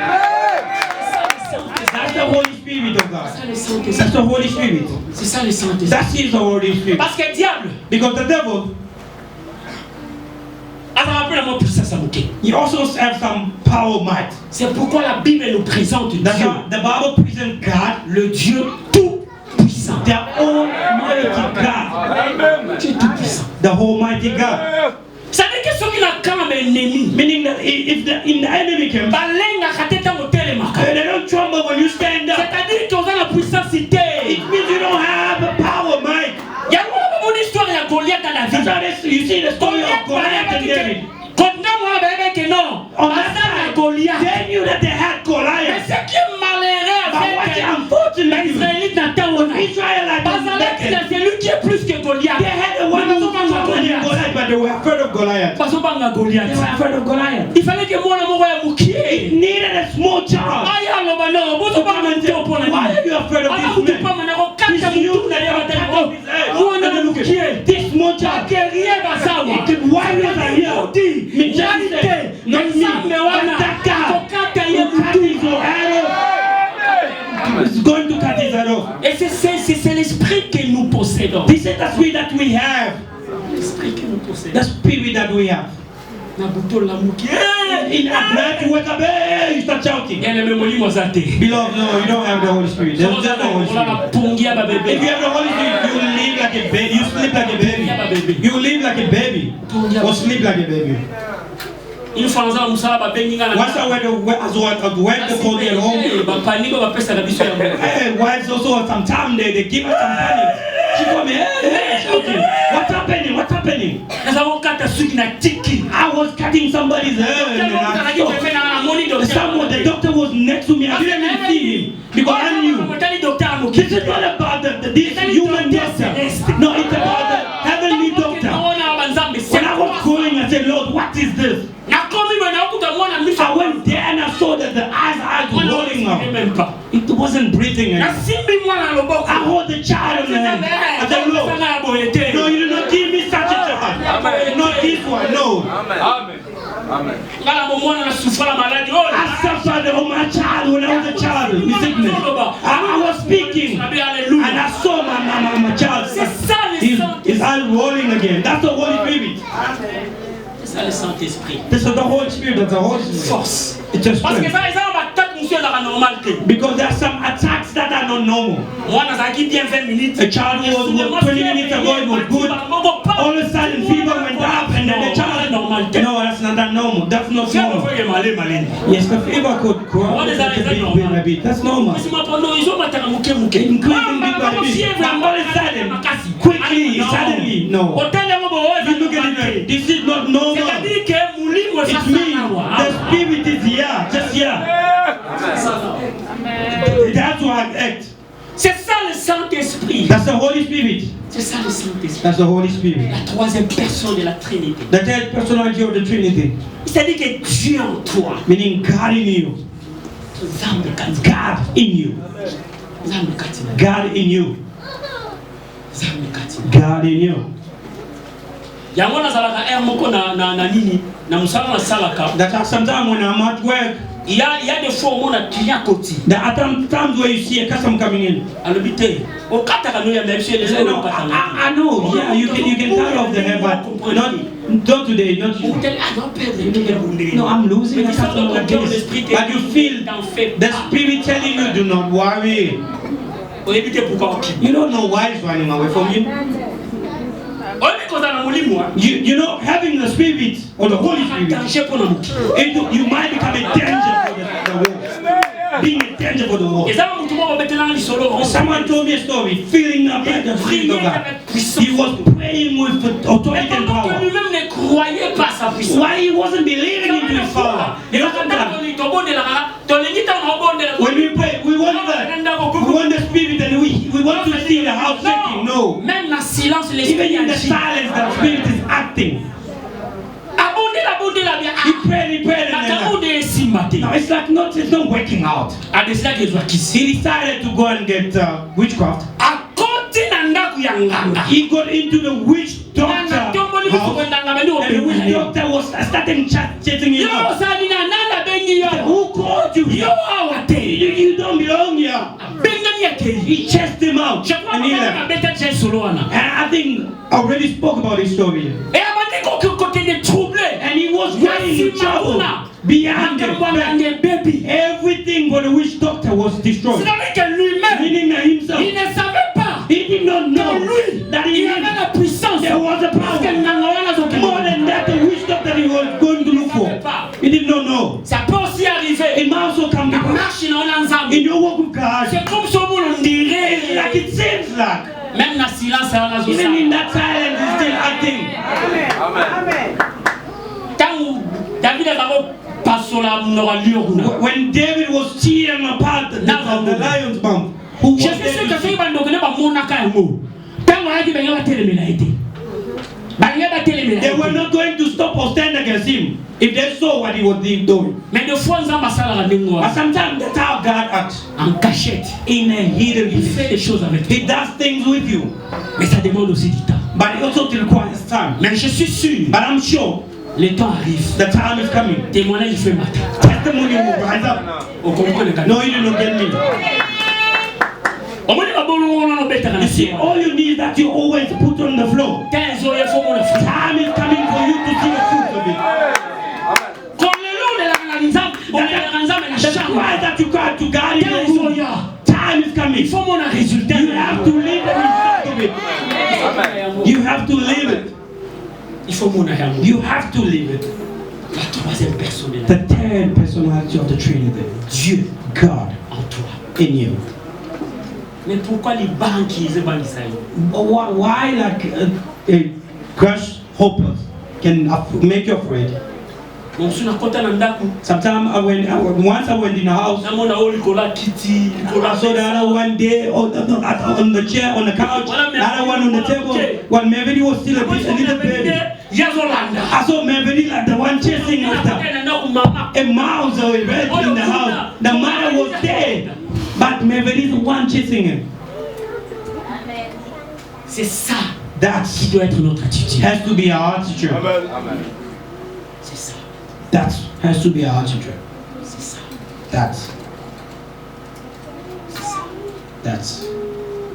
That's the Holy Spirit of God. That's the Holy Spirit. C'est ça le Saint-Esprit. That is the Holy Spirit. Parce que diable, Because the devil, he also has some power might. c'est pourquoi la Bible nous présente Dieu, That's why the Bible presents God, le Dieu tout puissant. the Almighty God, Dieu tout puissant. the Almighty God. Ça veut dire que ceux qui n'ont qu'un ennemi, Meaning that if the enemy comes, balenga kateta motele maka. they don't tremble when you stand up. C'est-à-dire qu'on a la puissance It means you don't have the power might. Il y a une histoire de Goliath dans la vie. That's why you see the story of Goliath and David. On that side, they knew that they had Mais Goliath. ce qui est malheureux But what avec unfortunately, les Israélites n'attendent pas. Israelites, Parce que c'est lui qui est plus que Goliath. they had the one who was stronger than Goliath, but they were afraid of Goliath. Parce qu'on parle de Goliath. They were afraid of Goliath. Il fallait que moi, mon roi, It needed a small child. Why are you afraid of this man? This small child, it could wipe us out here. Majesty, not me, but that guy who cut his arrow is going to cut his head off. Et c'est l'esprit que nous possédons. This is the spirit that we have. L'esprit que nous possédons. The spirit that we have. In a night you wake up, hey, you start shouting. Beloved, no, you don't have the Holy Spirit. There's just the Holy Spirit. If you have the Holy Spirit, you will live like a baby. You sleep like a baby. You will live like a baby. Or sleep like a baby. Once I went to call me at home, hey, wives also sometimes they give us some panic. She called me, hey, shouting. What's happening? What's happening? I was cutting somebody's hair and I stopped. Someone, the doctor was next to me. I didn't even see him because I knew. This is not about this human doctor. No, it's about the heavenly doctor. When I was going, I said, Lord, what is this? I went there and I saw that the eyes were rolling up. It wasn't breathing anymore. I hold the child in the hand. I said, Lord, no, you didn't Amen. Amen. I suffered all my child when I was a child with sickness. I was speaking and I saw my child. His eyes rolling again. That's the Holy Spirit. C'est ça le Saint-Esprit. This is the Holy Spirit. That's the Holy Spirit. Force. It's a strength. Because there are some attacks that are not normal. A child who was 20 minutes ago, it was good. All of a sudden, fever went up, and then the child. No, that's not that normal. That's not normal. Yes, the fever could grow up a bit. That's normal. Increasing bit by bit. But all of a sudden, quickly, suddenly, no. You look at it. This is not normal. It means the spirit is here, just here. That's why I act. C'est ça le Saint-Esprit. That's the Holy Spirit. C'est ça le Saint-Esprit. That's the Holy Spirit. La troisième personne de la Trinité. The third personality of the Trinity. C'est-à-dire que Dieu en toi. Meaning God in you. God in you. God in you. God in you. Yango nazalaka moko na nini na musala na salaka. That sometimes when I'm at work, il y a des fois où on a client côté. There are times where you see a customer coming in. Alobité. Au kataka no ya même chez les no, I know. Yeah, you can cut off the hair, but not today, not you. No, I'm losing a customer like this. But you feel the spirit telling you, do not worry. You don't know why it's running away from you. You know, having the Spirit or the Holy Spirit, you might become a danger for the world. Being a danger for the world. Someone told me a story, feeling up like the Spirit of God. He was praying with authority and power. Why he wasn't believing into his power? When we pray, we want the Spirit and we want to see the house shaking. No. Even in the silence, the Spirit is acting. He prayed, and then no, it's like it's not working out. He decided to go and get witchcraft. He got into the witch doctor house, and the witch doctor was starting chasing him out. Who called you? You don't belong here. He chased him out and he left. And I think I already spoke about this story. And he was getting in trouble beyond the baby. Everything for the witch doctor was destroyed. Meaning that himself, he did not know that there was a power more than that the witch doctor he was going to look for. He did not know. It might also come in your walk with God. It's like it seems like. Even in that silence, he's still acting. When David was tearing apart the lion's mouth, who was they were not going to stop or stand against him if they saw what he was doing. But sometimes that's how God acts. In a hidden place. He does things with you. But it also requires time. But I'm sure the time is coming. Testimony will rise up. No, you did not get me. You see, all you need is that you always put on the floor. Time is coming for you to see the fruit of it. The cry that you got to God in your room. Time is coming. You have to live the result of it. You have to live it. You have to live it. The third personality of the Trinity. Dieu, God, in you. Mais pourquoi les banquiers why like a grasshoppers can make you afraid? Sometimes once I went in the house, I saw the other one day on the chair, on the couch, the other one on the table. When Mevedi was still a little baby, I saw Mevedi like the one chasing after a mouse or a rat in the house. The mother was dead, but Mevedi is the one chasing him. C'est ça qui doit être notre attitude. Has to be our attitude. Amen. C'est ça. That has to be our attitude. C'est ça. That's.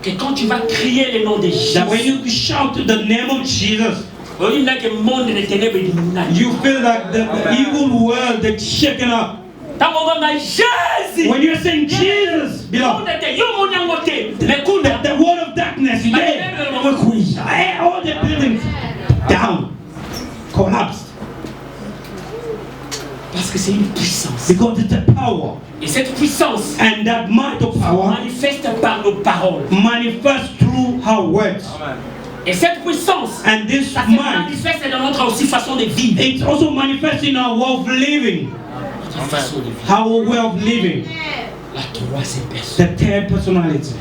Que quand tu vas crier le nom de Jésus, That when you shout the name of Jesus, you feel like the evil world that's shaken up. When you're saying Jesus, beloved, the word of darkness, all the buildings down, collapsed. Parce que c'est une puissance. Because it's a power. Et cette puissance and that might of power manifeste par nos paroles. Manifest through our words. Amen. Et cette puissance, and this ça se manifeste dans notre aussi façon de vivre. It also manifests in our way of living. Our way of living. La troisième personne. The third personality.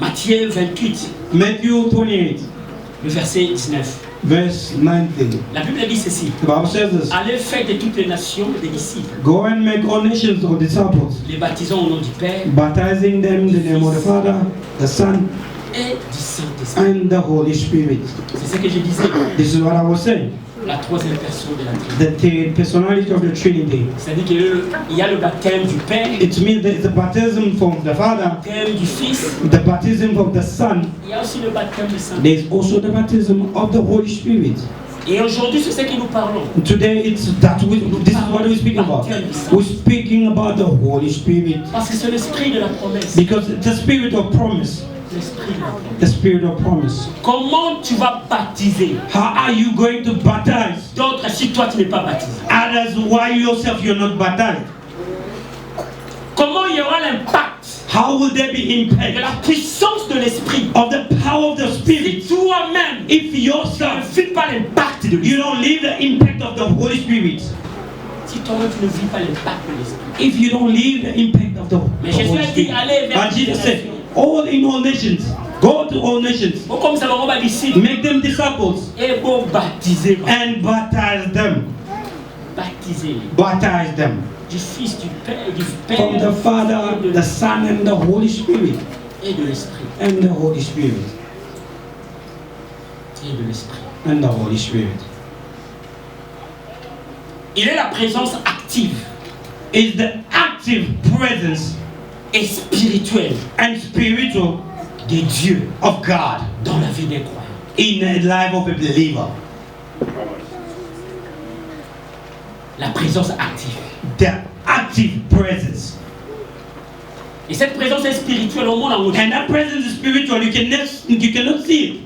Matthieu 28. Matthew 28. Le verset 19. Verse 19. La Bible dit ceci. The Bible says this. Allez faire de toutes les nations des disciples. Go and make all nations of disciples. Les baptisons au nom du Père. Baptizing them in the name of the Father, the Son, et du Saint-Esprit. And the Holy Spirit. C'est ce que je disais. This is what I was saying. La troisième personne de la Trinité. The third personality of the Trinity. C'est-à-dire qu'il y a le baptême du Père. It means the baptism from the Father. Le baptême du Fils. The baptism of the Son. Il y a aussi le baptême du Saint. There is also the baptism of the Holy Spirit. Et aujourd'hui, c'est ce que nous parlons. Today, this is what we're speaking about. We're speaking about the Holy Spirit. Parce que c'est l'esprit de la promesse. Because it's the spirit of promise. The spirit of promise. Comment tu vas baptiser? How are you going to baptize? D'autres, si toi tu n'es pas baptisé. Others, why yourself you're not baptized? Comment il y aura l'impact? How will there be impact? De la puissance de l'esprit. Of the power of the Spirit. Si toi-même, if yourself, tu ne vis pas l'impact de l'esprit. You don't live the impact of the Holy Spirit. Si toi-même tu ne vis pas l'impact de l'esprit. If you don't live the impact of the Holy Spirit. But Jesus said, all in all nations. Go to all nations. Make them disciples. And baptize them. Baptize them. Du Fils, du Père, du Père. From the Father, the Son, and the Holy Spirit. Et de l'Esprit. And the Holy Spirit. Et de l'Esprit. And the Holy Spirit. Il est la présence active. Is the active presence et spirituelle and spiritual de Dieu of God dans la vie des croyants. In the life of a believer. La présence active. The active presence. Et cette présence est spirituelle au monde entier. And that presence is spiritual. You cannot see it.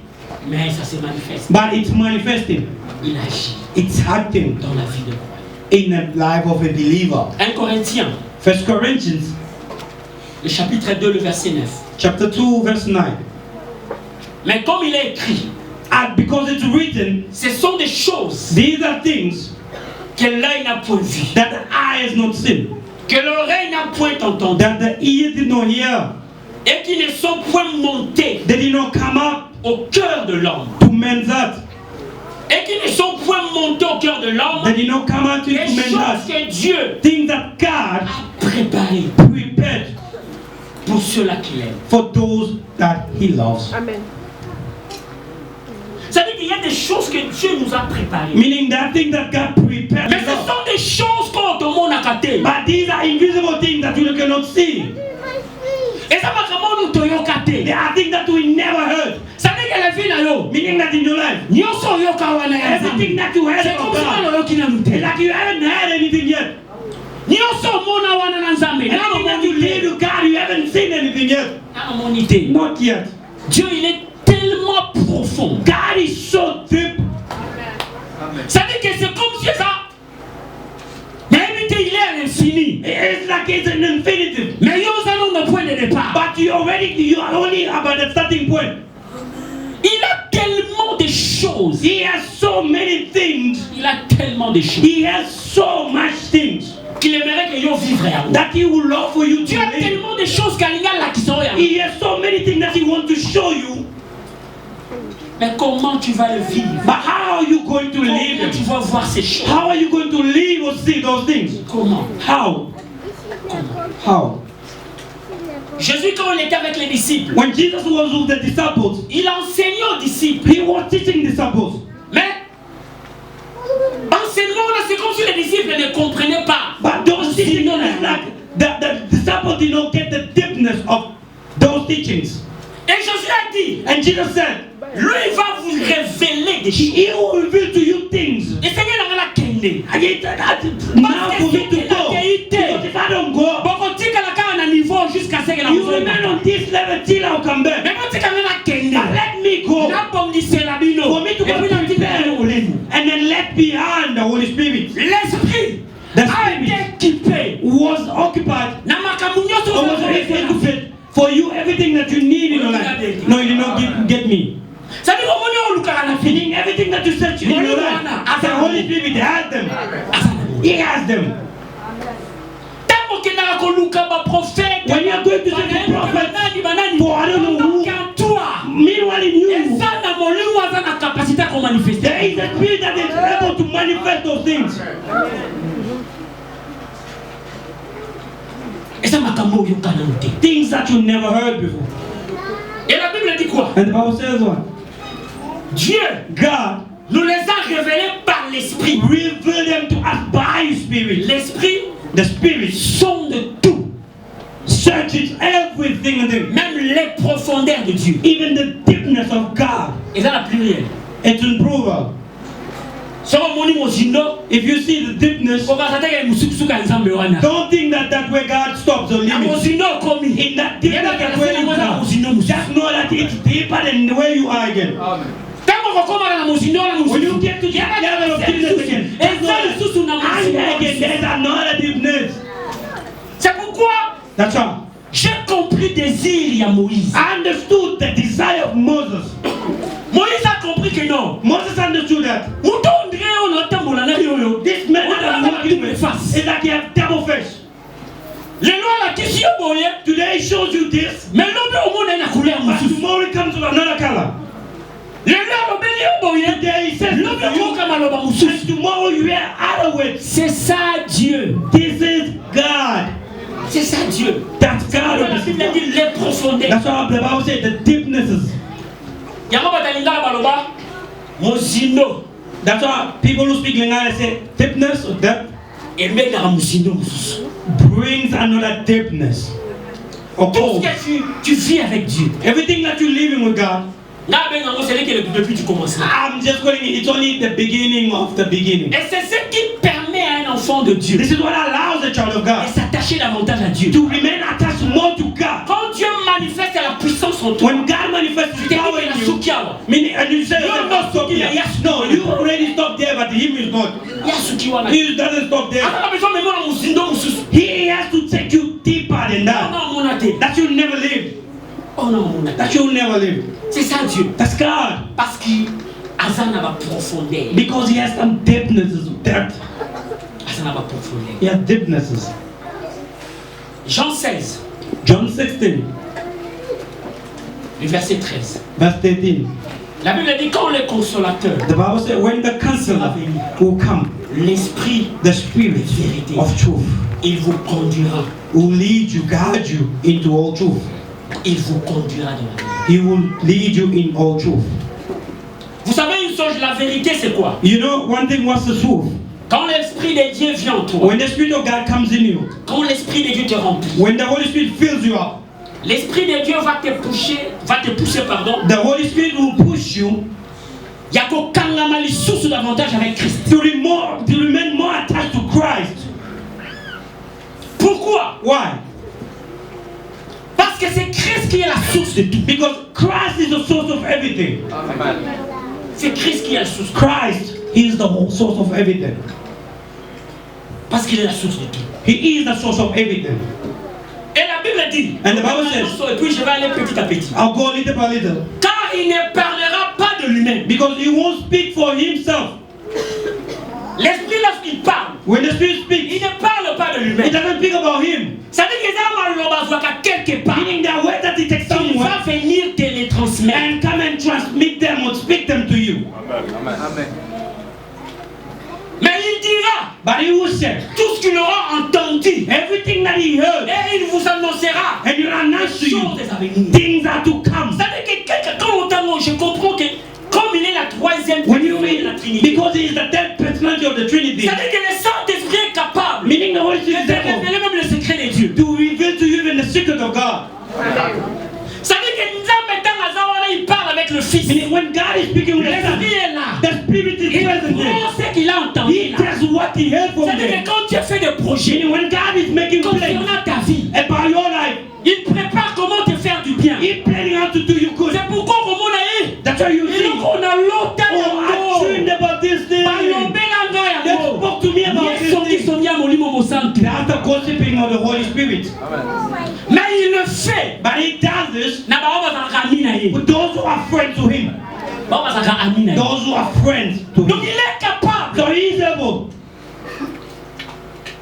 Mais ça se manifeste. But it's manifesting. Il agit. It's acting dans la vie des croyants. In the life of a believer. 1 Corinthiens. 1 Corinthians. Le chapitre 2, le verset 9. Chapter 2, verse 9. Mais comme il est écrit, and because it's written, ce sont des choses. These are things que l'œil n'a point vu. That the eye has not seen. Que l'oreille n'a point entendu. That the ear did not hear. Et qui ne sont point montés. They did not come up au cœur de l'homme. To man's heart. Et qui ne sont point montés au cœur de l'homme. They did not come out to man's heart. Que Dieu things that God a préparé. Prepared. Pour ceux-là qu'il aime. For those that he loves. Amen. Ça veut dire qu'il y a des choses que Dieu nous a préparées. Meaning that thing that God prepared. Mais ce sont des choses qu'on demande à côté. But these are invisible things that you cannot see. Et ça va comment nous toyons côté. There are things that we never heard. Ça veut dire que la vie là yo. Meaning that in your life. Everything that you heard about God. It's like you haven't heard anything yet. And when you live to God, you haven't seen anything yet. Not yet. Dieu il est tellement profond. God is so deep. Ça veut dire que c'est comme si ça. Mais il est à l'infini. It's like it's an infinitive. Mais nous allons au point de départ. But you are only about the starting point. Il a tellement de choses. He has so many things. Il a tellement de choses. He has so much things. Qu'il aimerait que yo vivre. That he would love for you to live. Tu as tellement de choses qu'Alinga là qui sont là. He has so many things that he wants to show you. Mais comment tu vas le vivre? But how are you going to live? Comment tu vas voir ces choses? How are you going to live or see those things? Comment? How? Comment? How? Jésus, quand il était avec les disciples, when Jesus was with the disciples, il enseignait aux disciples. He was teaching disciples. Mais the disciples did not get the deepness of those teachings. Et Jésus a dit, And Jesus said, lui il va vous révéler des choses. He will reveal to you things. Et Seigneur n'a rien à kende. Now for me to go. Because if I don't go, Boko tika la ka na niveau jusqu'à ce que la you remain on this level till I'll come back. Mais quand tika na kende. But let me go. Na bongi c'est la bino. For me to go and then let behind the Holy Spirit. L'esprit The a été équipé. was occupied Na makamunyo or was equipped for you everything that you need in your life. No, you did not get me. Ça dit comment on lukara na fini. Meaning everything that you search in your life, as the Holy Spirit has them. He has them. Tamo kena ko luka ba prophète. When you are going to search a prophet for I don't know who, meanwhile in you, there is a spirit that is able to manifest those things. Things that you never heard before. Et la Bible dit quoi? And the Bible says what? Dieu, God, nous les a révélés par l'Esprit. reveal them to us by His Spirit. L'Esprit The Spirit sonde tout, searches everything in them, même les profondeurs de Dieu. even the deepness of God. Et ça la pluriel. It's in plural. If you see the deepness, don't think that that's where God stops or limits. In that deepness, that's where you come. Just know that it's deeper than where you are again. When you get to that level of deepness again, there's another deepness. C'est pourquoi That's all. j'ai compris désir à Moïse. I understood the desire of Moses. Moïse a compris que non. Moses understood that. This man that I'm walking with is that he has double face. Today it shows you this, but tomorrow it comes with another color. Today it says and tomorrow you hear other words. C'est ça Dieu. This is God. C'est ça Dieu. That's God. La Bible dit les profondeurs. That's what the Bible says, the deepnesses. That's why people who speak Lingala say deepness or depth brings another deepness. Or Tout ce que tu vis avec Dieu. everything that you're living with God, Depuis du commencement. I'm just calling it, it's only the beginning of the beginning. Et c'est ce qui permet à un enfant de Dieu This is what allows the child of de God s'attacher davantage à Dieu. to remain attached more to God. Quand Dieu manifeste la puissance en toi, When God manifests His power in you, Yasukiwa. meaning, and you say, stop here. No, you already stopped there, but Him is not. Yasukiwa. He doesn't stop there. He has to take you deeper than that. That you'll never live. That you'll never live. C'est ça Dieu. That's God. Parce qu'il a la profondeur. Because He has some deepnesses, depth. Azana va profondeur. He has deepnesses. Jean 16, John 16, le verset 13. verse 13. La Bible dit quand le consolateur, The Bible says, when the counselor will come, l'esprit the Spirit of truth il vous conduira. will lead you, guide you into all truth. Il vous conduira dans la vie. He will lead you in all truth. Vous savez une chose, la vérité c'est quoi? You know, one thing, what's the truth? Quand l'esprit de Dieu vient en toi, When the Spirit of God comes in you, quand l'esprit de Dieu te remplit, when the Holy Spirit fills you up, l'esprit de Dieu va te pousser, the Holy Spirit will push you yakokangama lisusu davantage avec Christ. to remain more attached to Christ. Pourquoi? Why? Parce que c'est Christ qui est la source de tout. Because Christ is the source of everything. C'est Christ qui est la source. Christ is the whole source of everything. Parce qu'il est la source de tout. He is the source of everything. Et la Bible dit, And the Bible says, et puis je vais aller petit à petit. I'll go little by little. Car il ne parlera pas de lui-même. Because he won't speak for himself. L'esprit lorsqu'il parle, When the Spirit speaks, il ne parle pas de it lui-même. doesn't speak about him. Ça veut dire que quelque part, Meaning that way that he takes il va somewhere venir te les transmettre. and come and transmit them or speak them to you. Amen. Mais il dira But he will say tout ce qu'il aura entendu. everything that he heard, Et il vous annoncera and he'll announce to les you choses à venir. things are to come. Ça veut dire que quelqu'un, quand on entend, je comprends que comme il est la troisième When you personne de la read, Trinité, because he is the third personality of the Trinity, ça veut dire que le Saint-Esprit est capable meaning the Holy de Spirit te is able révéler même le secret de Dieu. avec le Fils, Meaning when God is speaking with the Son, l'Esprit est là. the Spirit is Il present there. prend ce qu'il a entendu He là. tells what he heard from C'est-à-dire there. que quand tu as fait des projets Meaning when God is making plans concernant ta vie, about your life, il prépare comment te faire du bien. He's planning how to do you good. C'est pourquoi comme on a eu. That's why you Et see. donc on a longtemps Oh, I dreamed about this thing. They spoke to me about this thing. That's the gossiping of the Holy Spirit. Mais il le fait. But he does this Na ba bazalaka ami na ye. with those who are friends to him. Ba bazalaka ami na ye. Those who are friends to Donc him. il est capable. So he is able.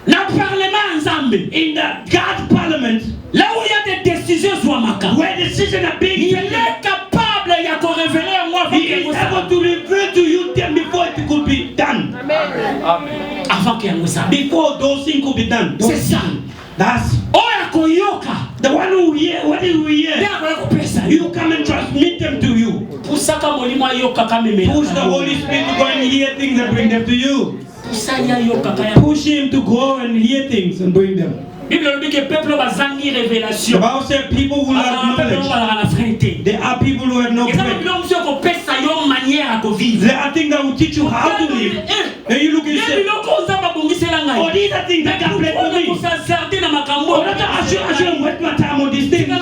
Na parlement nzambe. In the God's parliament, Là où il y a des décisions zwamaka. where decisions are being Il taken, est capable ya ko révéler à moi avant he is que ça. able to reveal to you them before it could be done. Avant que ça. Before those things could be done. C'est ça. That's Oya koyoka. the one who hear. What do we hear? Ndia ko pesa. You come and transmit them to you. Pusaka molimo yoka kameme. Push the Holy Spirit to go and hear things and bring them to you. Pusaya yoka kaya. Push him to go and hear things and bring them. Bible dit que peuple bazangi The révélation. Bible says people who lack Peuple knowledge. bazala na frente. There are people who have no Et ça faith. veut dire que pesa yo manière à vivre. There are things that will teach you how to live. And you look and say, oh, these are things that God blessed for me. Oh, that's why I shouldn't waste my time on these things. Let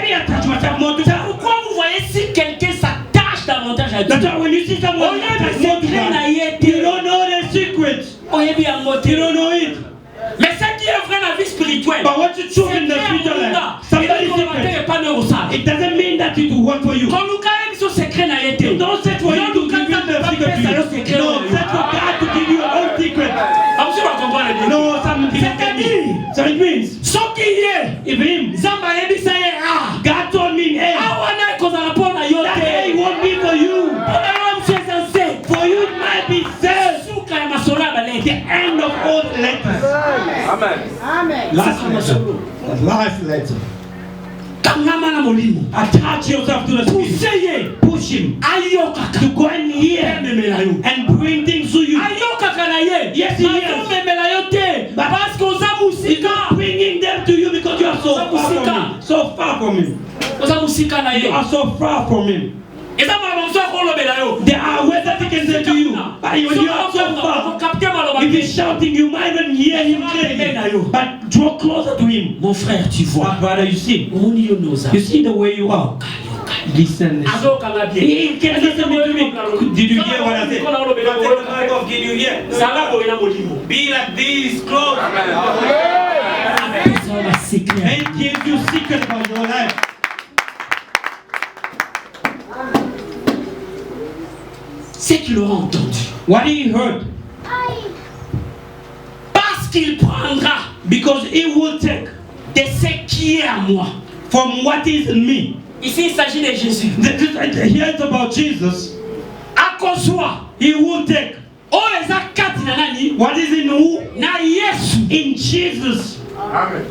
me attach myself more to that. Pourquoi vous voyez si quelqu'un s'attache davantage à That's Dieu? why when you see someone attach more to God, you don't know their secrets. You don't know it. Mais ce qui est vrai dans la vie spirituelle, But what you choose in the spiritual life, somebody's secret. It doesn't mean that it will work for you. quand nous avons son secret n'a été. Don't search for him to give you the secret to you. No, search for God to give you your own secret. No, so it means, Ce qui est, if him, Zamba ebisa ye ah. God told me, hey, Awana kozala pona yo that te. day won't be for you. Pona yo mchezaze. For you it might be said, Suka ya masola the baleke. end of all letters. Amen. Last letter. The last letter. Kangama na molimo. Attach yourself to the Spirit. Puseye. Push him Ayoka to go and hear memela yo. and bring things to you. Ayoka kana ye. Yes, he is. Memela yo te. But Parce que oza He's not musika. bringing them to you because you are so far from him. So far from him. Oza musika na You ye. are so far from him. Eza maloba ko lobela yo. There are words that he can say to you, but when you are so far, if he's shouting, you might even hear him clearly. But draw closer to him. Mon frère, tu vois. My brother, you see You the way you are. Listen. He can listen to me. Did you hear what I said? Did you hear? Be like this, close. And give you secret about your life. C'est qu'il aura entendu. What he heard. Parce qu'il prendra Because he will take de ce qui est à moi. from what is in me. Ici, il s'agit de Jésus. Here it's about Jesus. À cause soit, He will take oh les akati na nani, what is in who? na Yesu. In Jesus. Amen.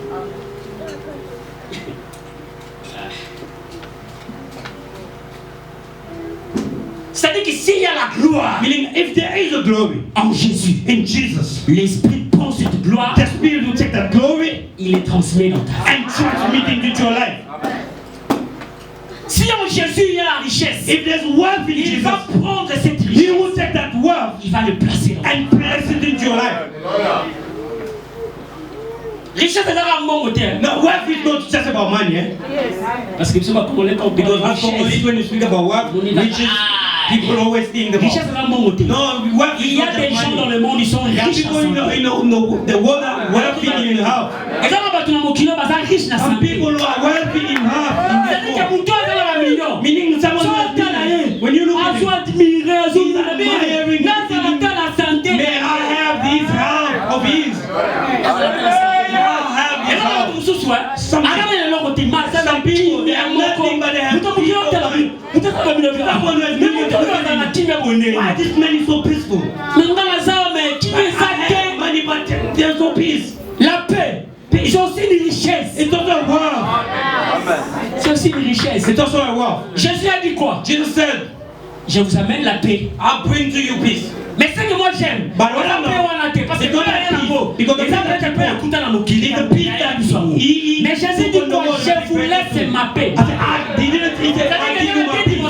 C'est-à-dire que s'il y a la gloire Meaning, if there is a glory en Jésus, in Jesus, l'Esprit prend cette gloire, the Spirit will take that glory il les transmet dans ta vie. and transmit it into your life. Si en Jésus il y a la richesse, If there's wealth in il Jesus, va prendre cette He richesse, will take that wealth il va le placer dans ta vie. and place it into your life. Richesse est dans un bon côté. Now, wealth is not just about money, eh? Parce que quand on parle Because de as for richesse, when you speak about wealth, riches, people always think richesse about. est dans un bon côté. No, wealth Il is y a not des just gens dans money. le monde, ils sont There are riches. people in the world that are wealthy in half. Et quand on va dans mon kilo, baza riche na Some santé. people who are wealthy in half. In C'est-à-dire the que pour toi, c'est la million. meaning someone who has millions. When you look at it, may I have this half of his. Some people, they have nothing but they have people. Why is this man so peaceful? I have money, but there's no peace. La paix, c'est aussi une richesse. It's also a wealth. C'est aussi une richesse. It's also a wealth. Jésus a dit quoi? Jesus said, Je vous amène la paix. I'll bring to you peace. Mais ce que moi j'aime, But what I know, parce que because les gens peuvent écouter dans mon kili, the peace that mais Jésus dit quoi? Je vous laisse ma paix. I didn't say I give you my peace.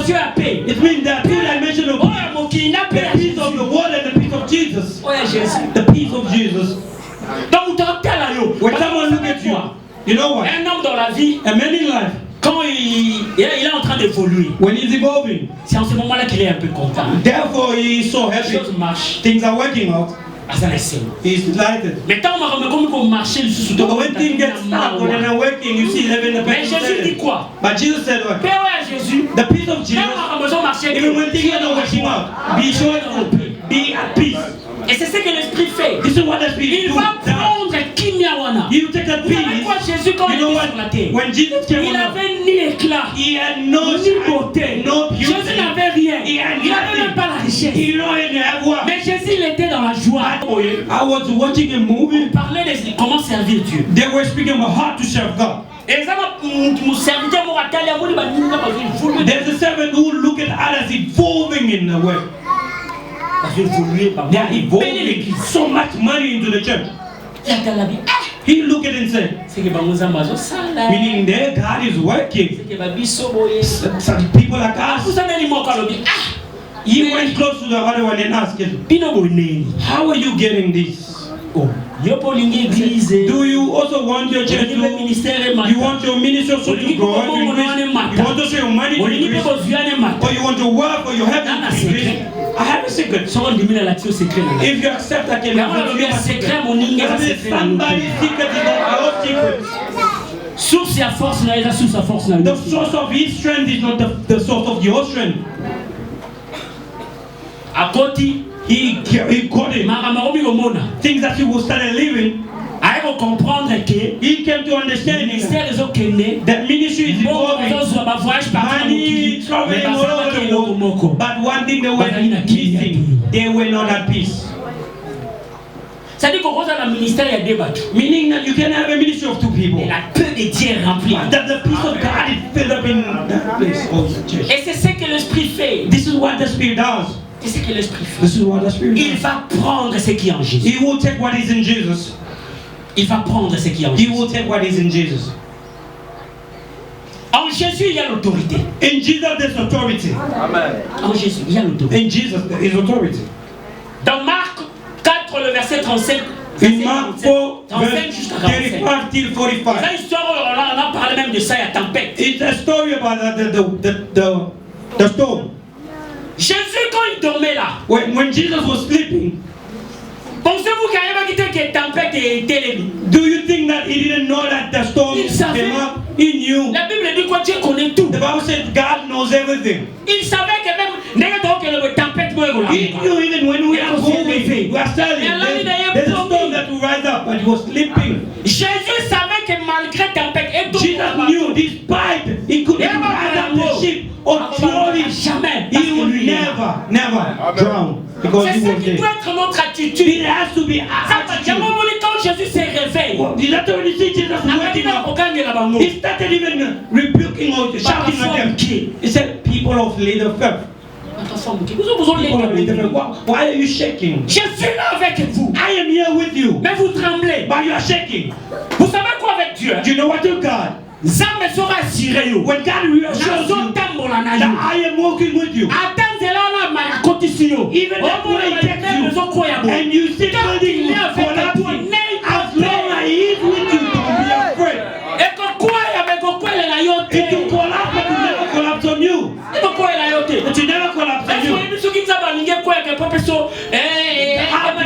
évoluer. When he's evolving, c'est en ce moment-là qu'il est un peu content. Therefore, he is so Les happy. choses marchent. Things are working out. He's delighted. Mais quand on m'a comme pour marcher, le sous But when things get stuck, when they're not working, you see living the Mais Jésus dit quoi? But Jesus said what? Paix à Jésus. The peace of Jesus. Even when things are not working out, be sure to be at peace. Et c'est ce que l'esprit fait. This is what the Spirit Il va prendre Kimiawana. You take that peace. Vous savez quoi, Jésus, quand il était sur la terre, when Jesus came il n'avait ni éclat, he had no ni beauté. no beauty. Jésus n'avait rien. Il n'avait même pas la richesse. Mais Jésus, il était dans la joie. I was watching a movie. On parlait de comment servir Dieu. They were speaking about how to serve God. There's a servant who look at others evolving in the way. They are evolving so much money into the church. He looked at it and said, meaning their God is working. Some people like us. He went close to the other one and asked him, how are you getting this? Do you also want your church to, you want your ministry also to grow, to increase? You want also your money to increase? Or you want your work or your heaven to increase? I have a secret. If you accept that, somebody's secret is not your secret. The source of his strength is not the source of your strength. He got it. Things that he was started living. He came to understand that ministry is evolving. Money traveling all over the world. But one thing they were missing, they were not at peace. Meaning that you can have a ministry of two people. That the peace of God is filled up in that place of the church. This is what the Spirit does. C'est ce que l'esprit fait. This is what the Spirit Il va prendre ce qui est en Jésus. He will take what is in Jesus. Il va prendre ce qui est en He Jésus. will take what is in Jesus. En Jésus, il y a l'autorité. In Jesus, there's authority. Amen. En Jésus, il y a l'autorité. In Jesus, there is authority. Dans Marc 4, le verset 35. In Mark 4, 35 jusqu'à 45. 35 till 45. C'est une histoire, on a parlé même de ça, il y a tempête. It's a story about the storm. Jésus, quand il dormait là, When Jesus was sleeping, pensez-vous qu'il n'y avait pas que tempête était l'ennemi? do you think that he didn't know that the storm came up? He knew. La Bible dit quoi? Dieu connaît tout. The Bible said God knows everything. Il savait que même la tempête He knew even when we are moving, we are selling. There's a storm that will rise up, but he was sleeping. Jésus savait que malgré tempête, Jesus knew despite he could rise up the ship or throw it, he would never drown. Because C'est he ce was qui there. doit être notre attitude. It has to be our attitude. Quand Jésus se réveille, Is that when you see Jesus waking up? He started even rebuking or shouting at them. He said, people of little faith. People of little faith. Why are you shaking? Je suis là avec vous. I am here with you. Mais vous tremblez. But you are shaking. Vous savez quoi avec Dieu? Do you know what to God? Zambe sera assuré yo. When God reassures you that I am walking with you. Even that way he takes you and you see building collapsing. As long as he is with you, don't be afraid. It will collapse, but it will never collapse on you. It will never collapse on you.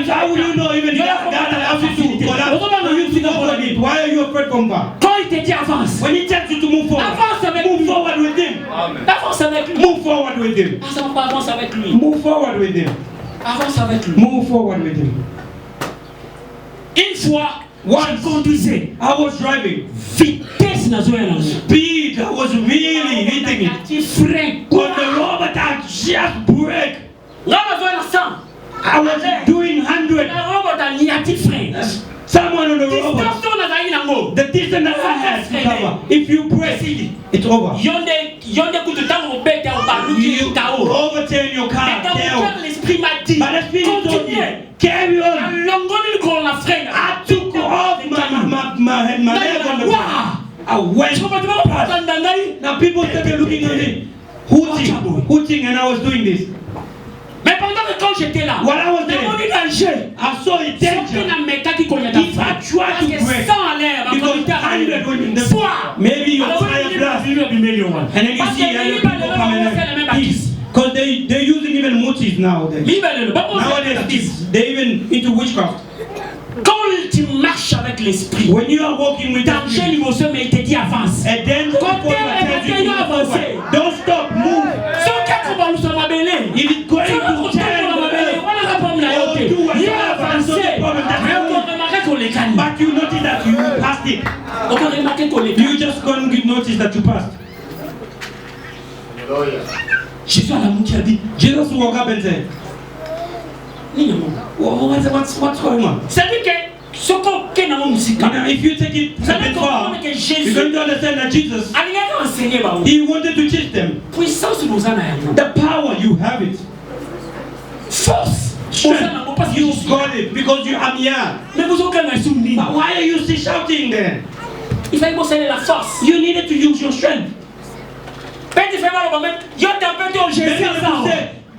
How will you know even God allows you to collapse? Why are you afraid from God? When he tells you to move forward, move forward with him. Move forward with him. Move forward with him. Move forward with him. Une fois, Once conduisais. I was driving. Vitesse Speed, I was really hitting it. Frein. On the road, but I just brake. I was doing 100. Someone on the road. The distance that I had to cover. If you brake, it's over. You overturn your car. But the Spirit told me, carry on. I took off my leg on the ground. I went past. Now people started looking at me. Hooting, and I was doing this. Mais pendant que quand j'étais là, while I was there, I saw a danger. If I tried to break, because 100 women, maybe your tire blast. And then you see other people coming in peace. Because they're using even motifs nowadays. Nowadays, they're even into witchcraft. Quand tu marches avec l'esprit, when you are walking with the spirit, mais il te dit avance. And then don't stop, move. If it's going to turn, but you notice that you passed it. You just couldn't notice that you passed. Jesus woke up and said, what's going on? If you take it a bit far, you're going to understand that Jesus, he wanted to teach them the power, you have it. Strength, you got it because you are young. But why are you still shouting then? You needed to use your strength.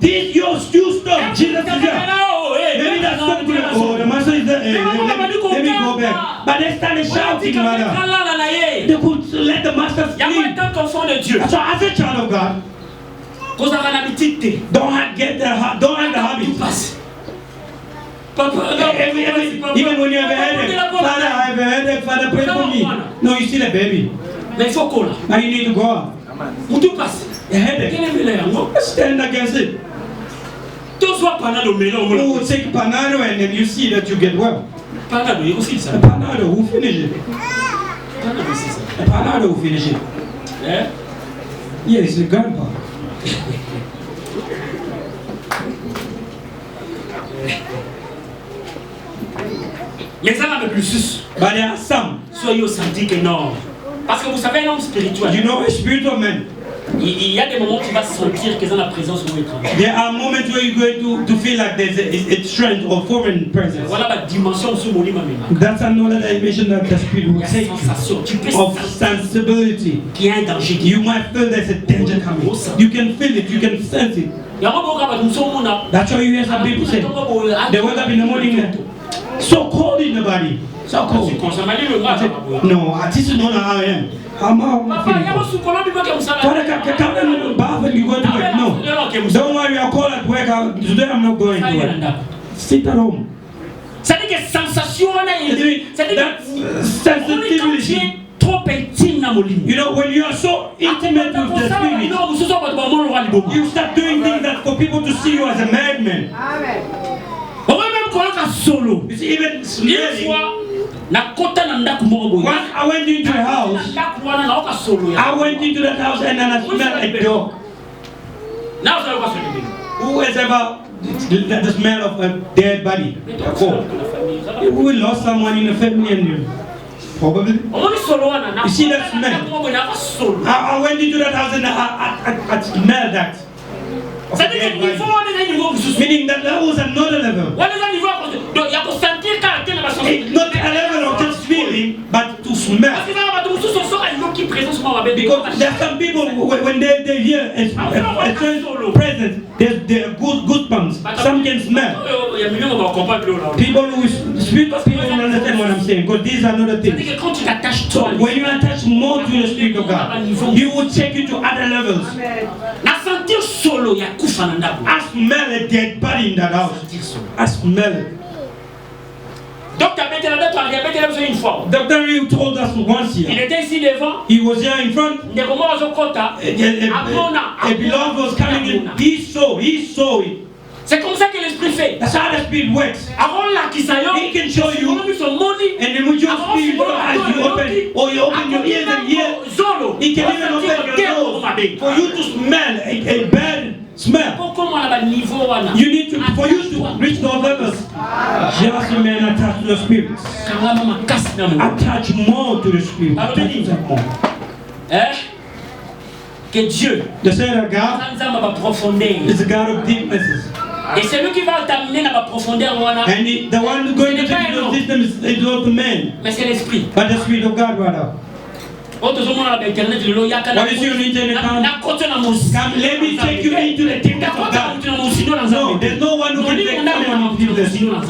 This you stop. Jesus is here. Maybe that's something. Oh, the master is there. Let me go back. But they started shouting, brother. They could let the master sleep. So as a child of God, don't have the habit. Even when you have a headache, Father, I have a headache. Father, pray for me. No, you're still a baby. Now you need to go out. A headache. Stand against it. Who will take Panado and then you see that you get well? Panado, who finish it? Panado will finish it. Yes, the grandpa. Mais ça va plus. But there are some. Soyez senti que non. Parce que vous savez, l'homme spirituel. You know a spiritual man. Il y a des moments où tu vas sentir que dans la présence ou étrangère. There are moments where you're going to feel like there's a strength or foreign presence. Voilà la dimension sur mon lit. That's another dimension that the spirit will take you. Of sensibility. Qu'il y a un danger. You might feel there's a danger coming. You can feel it. You can sense it. That's why you hear some people say they wake up in the morning so cold in the body. So cold. No, this is not how I am. Father, come and bath and you go to work. No. Don't worry, I'll call at work. Today I'm not going to work. Sit at home. That sensitivity. You know, when you are so intimate with the spirit, you start doing things that for people to see you as a madman. It's even smelling. Once I went into a house, I went into that house and then I smelled a dog. Who has ever the smell of a dead body? We lost someone in the family and probably. You see that smell? I went into that house and I smelled that. Meaning that was another level. It's not a level of just feeling, but to smell. Because there are some people when they hear a certain presence, they're good pumps. Some can smell. People who spiritual people don't understand what I'm saying, because these are not the things. So when you attach more to the Spirit of God, He will take you to other levels. I smell a dead body in that house. I smell it. Dr. Rew told us once here. He was here in front. A beloved was coming in. He saw it. C'est comme ça que l'esprit fait. That's how the spirit works. He can show you, and then with your spirit, as you open, or you open your ears and hear, he can even open your nose for you to smell a bad smell. You need to, for you to reach those levels, just remain attached to the spirit. Attach more to the spirit. Que Dieu, the Son of God, is a God of deepnesses. Et c'est lui qui va t'amener dans la profondeur. And the one going to take the system is not the man, mais c'est l'esprit. But the Spirit of God, brother. What is your internet? Come, let me take you into the kingdom of God. No, there's no one who can take someone into the kingdom.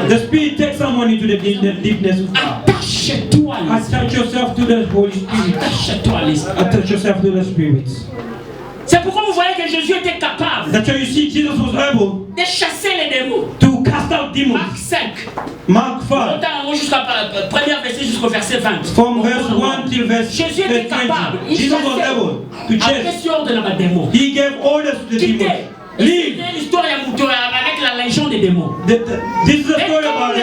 The Spirit takes someone into the deepness of God. Attache-toi à l'esprit. Attach yourself to the Holy Spirit. Attache-toi à l'esprit. Attach yourself to the Spirit. C'est pourquoi vous voyez que Jésus était capable That's why you see Jesus was able de chasser les démons. to cast out demons. Marc 5. Mark 5. Jusqu'à premier verset jusqu'au verset 20. From verse 1 till verse Jésus était 20. capable. Il Jesus was able to chase. He gave orders to the demons. Leave. L'histoire avec la légion des démons. This is a story about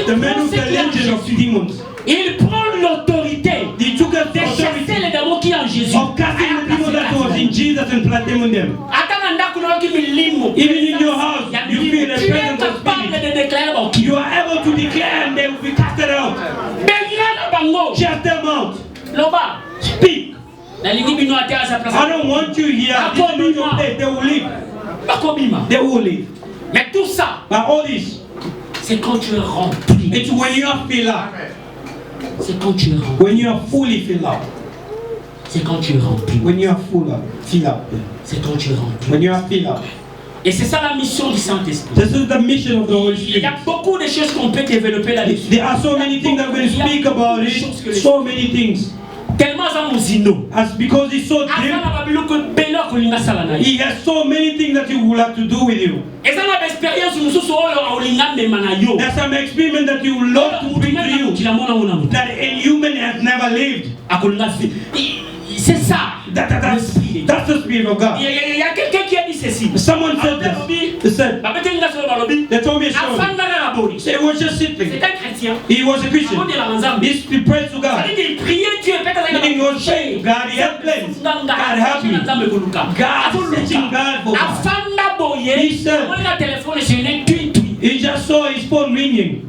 the man with the legion of demons. Il prend l'autorité He took the de chasser les démons qui sont en Jésus. of casting the demons that was in Jesus and plant them in them. Even in your house, you feel the presence of spirit. You are able to declare and they will be casted out. Cast them out. Speak. I don't want you here. This is not your place. They will leave. They will leave. Mais tout ça, But all this, c'est quand tu es rempli. it's when you are filled up. C'est quand tu es rempli. When you are fully filled up. C'est quand tu es rempli. When you are full up. Filled up. C'est quand tu es rempli. When you are filled up. Et c'est ça la mission du Saint-Esprit. This is the mission of the Holy Il y Spirit. a beaucoup de choses qu'on peut développer là-dessus. There are so many things that we speak about it. So many things. Tellement ça mozino. As because it's so deep, he has so many things that he would like to do with you. There's some experiment that you would love to bring to you that a human has never lived. C'est ça. That's the Spirit of God. Il y a quelqu'un qui a dit ceci. Someone said this. They said, they told me a story. They were just sitting. C'est un chrétien. He was a Christian. He prayed to God. Il priait Dieu. Meaning he was saying, God, he had plans. God help me. God searching God for God. He said, he just saw his phone ringing.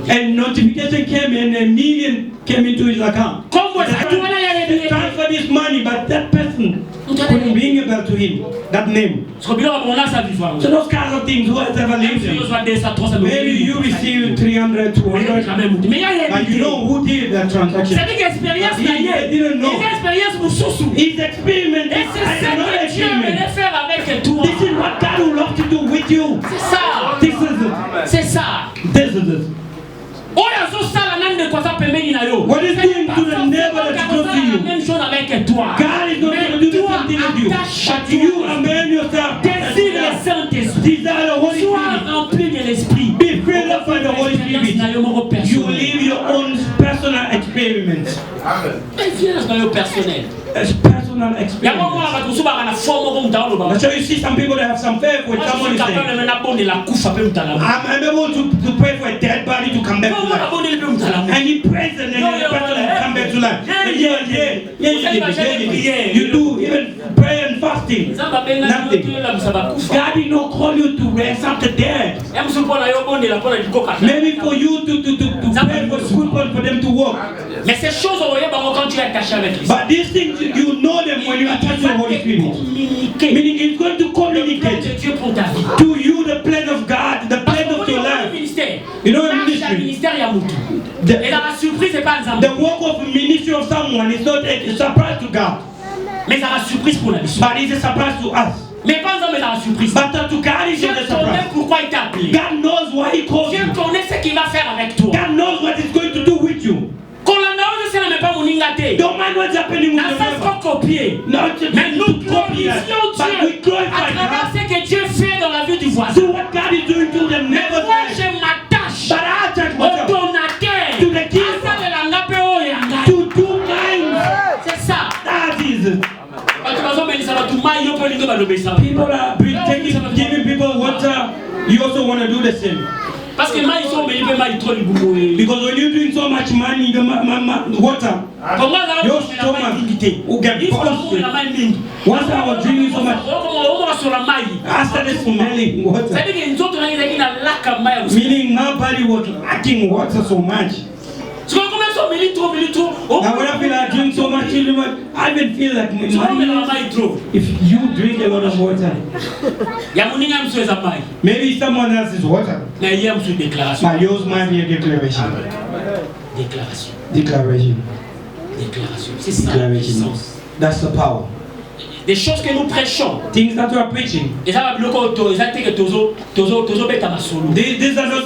And notification came and $1 million came into his account. They transferred this money, but that person couldn't ring a bell to him. That name. So those kinds of things, who has ever lived them? Maybe you receive 300, 200, but you know who did that transaction. He didn't know. His experiment is another experiment. This is what God would love to do with you. This is it. C'est ça. This is it. What is doing to the neighbor that's close to you? God is not going to do the same thing with you. But you amend yourself. Desire the Holy Spirit. Be filled up by the Holy Spirit. You live your own personal experiment. It's personal experience. That's why you see some people that have some faith with someone is saying, I'm able to pray for a dead body to come back to life. And he prays and then the person will come back to life. You do even prayer and fasting. Nothing. God did not call you to raise up the dead. Maybe for you to pray for the good one for them to walk. Mais ces choses, quand tu es attaché avec lui. But these things, you know them when you attach the Holy Spirit. Meaning it's going to communicate to you the plan of God, the plan of your life. You know, a ministry. The work of ministry of someone is not a surprise to God. Mais ça va surprise pour la mission. But it's a surprise to us. Mais pas dans la surprise. But to God is not a surprise. Pourquoi il t'a appelé. God knows why he called you. Dieu connaît ce qu'il va faire avec toi. God knows what he's going to do with you. Don't mind what's happening with you. Mais nous glorifions Dieu à travers ce que Dieu fait dans la vie du voisin. So what God is doing to them never. Moi je m'attache au donateur. To the king. To do kind. C'est ça. That is it. People are giving people water. You also want to do the same. Parce que because when you're doing so much money, the water, your stomach will get busted. Once I was drinking so much, I started smelling water. Meaning my body was lacking water so much. Now when I feel like drink so much, I even feel like if you drink a lot of water, maybe someone else's water, but yours might be a declaration. Declaration. That's the power. Des choses que nous prêchons. Things that we are preaching. These are not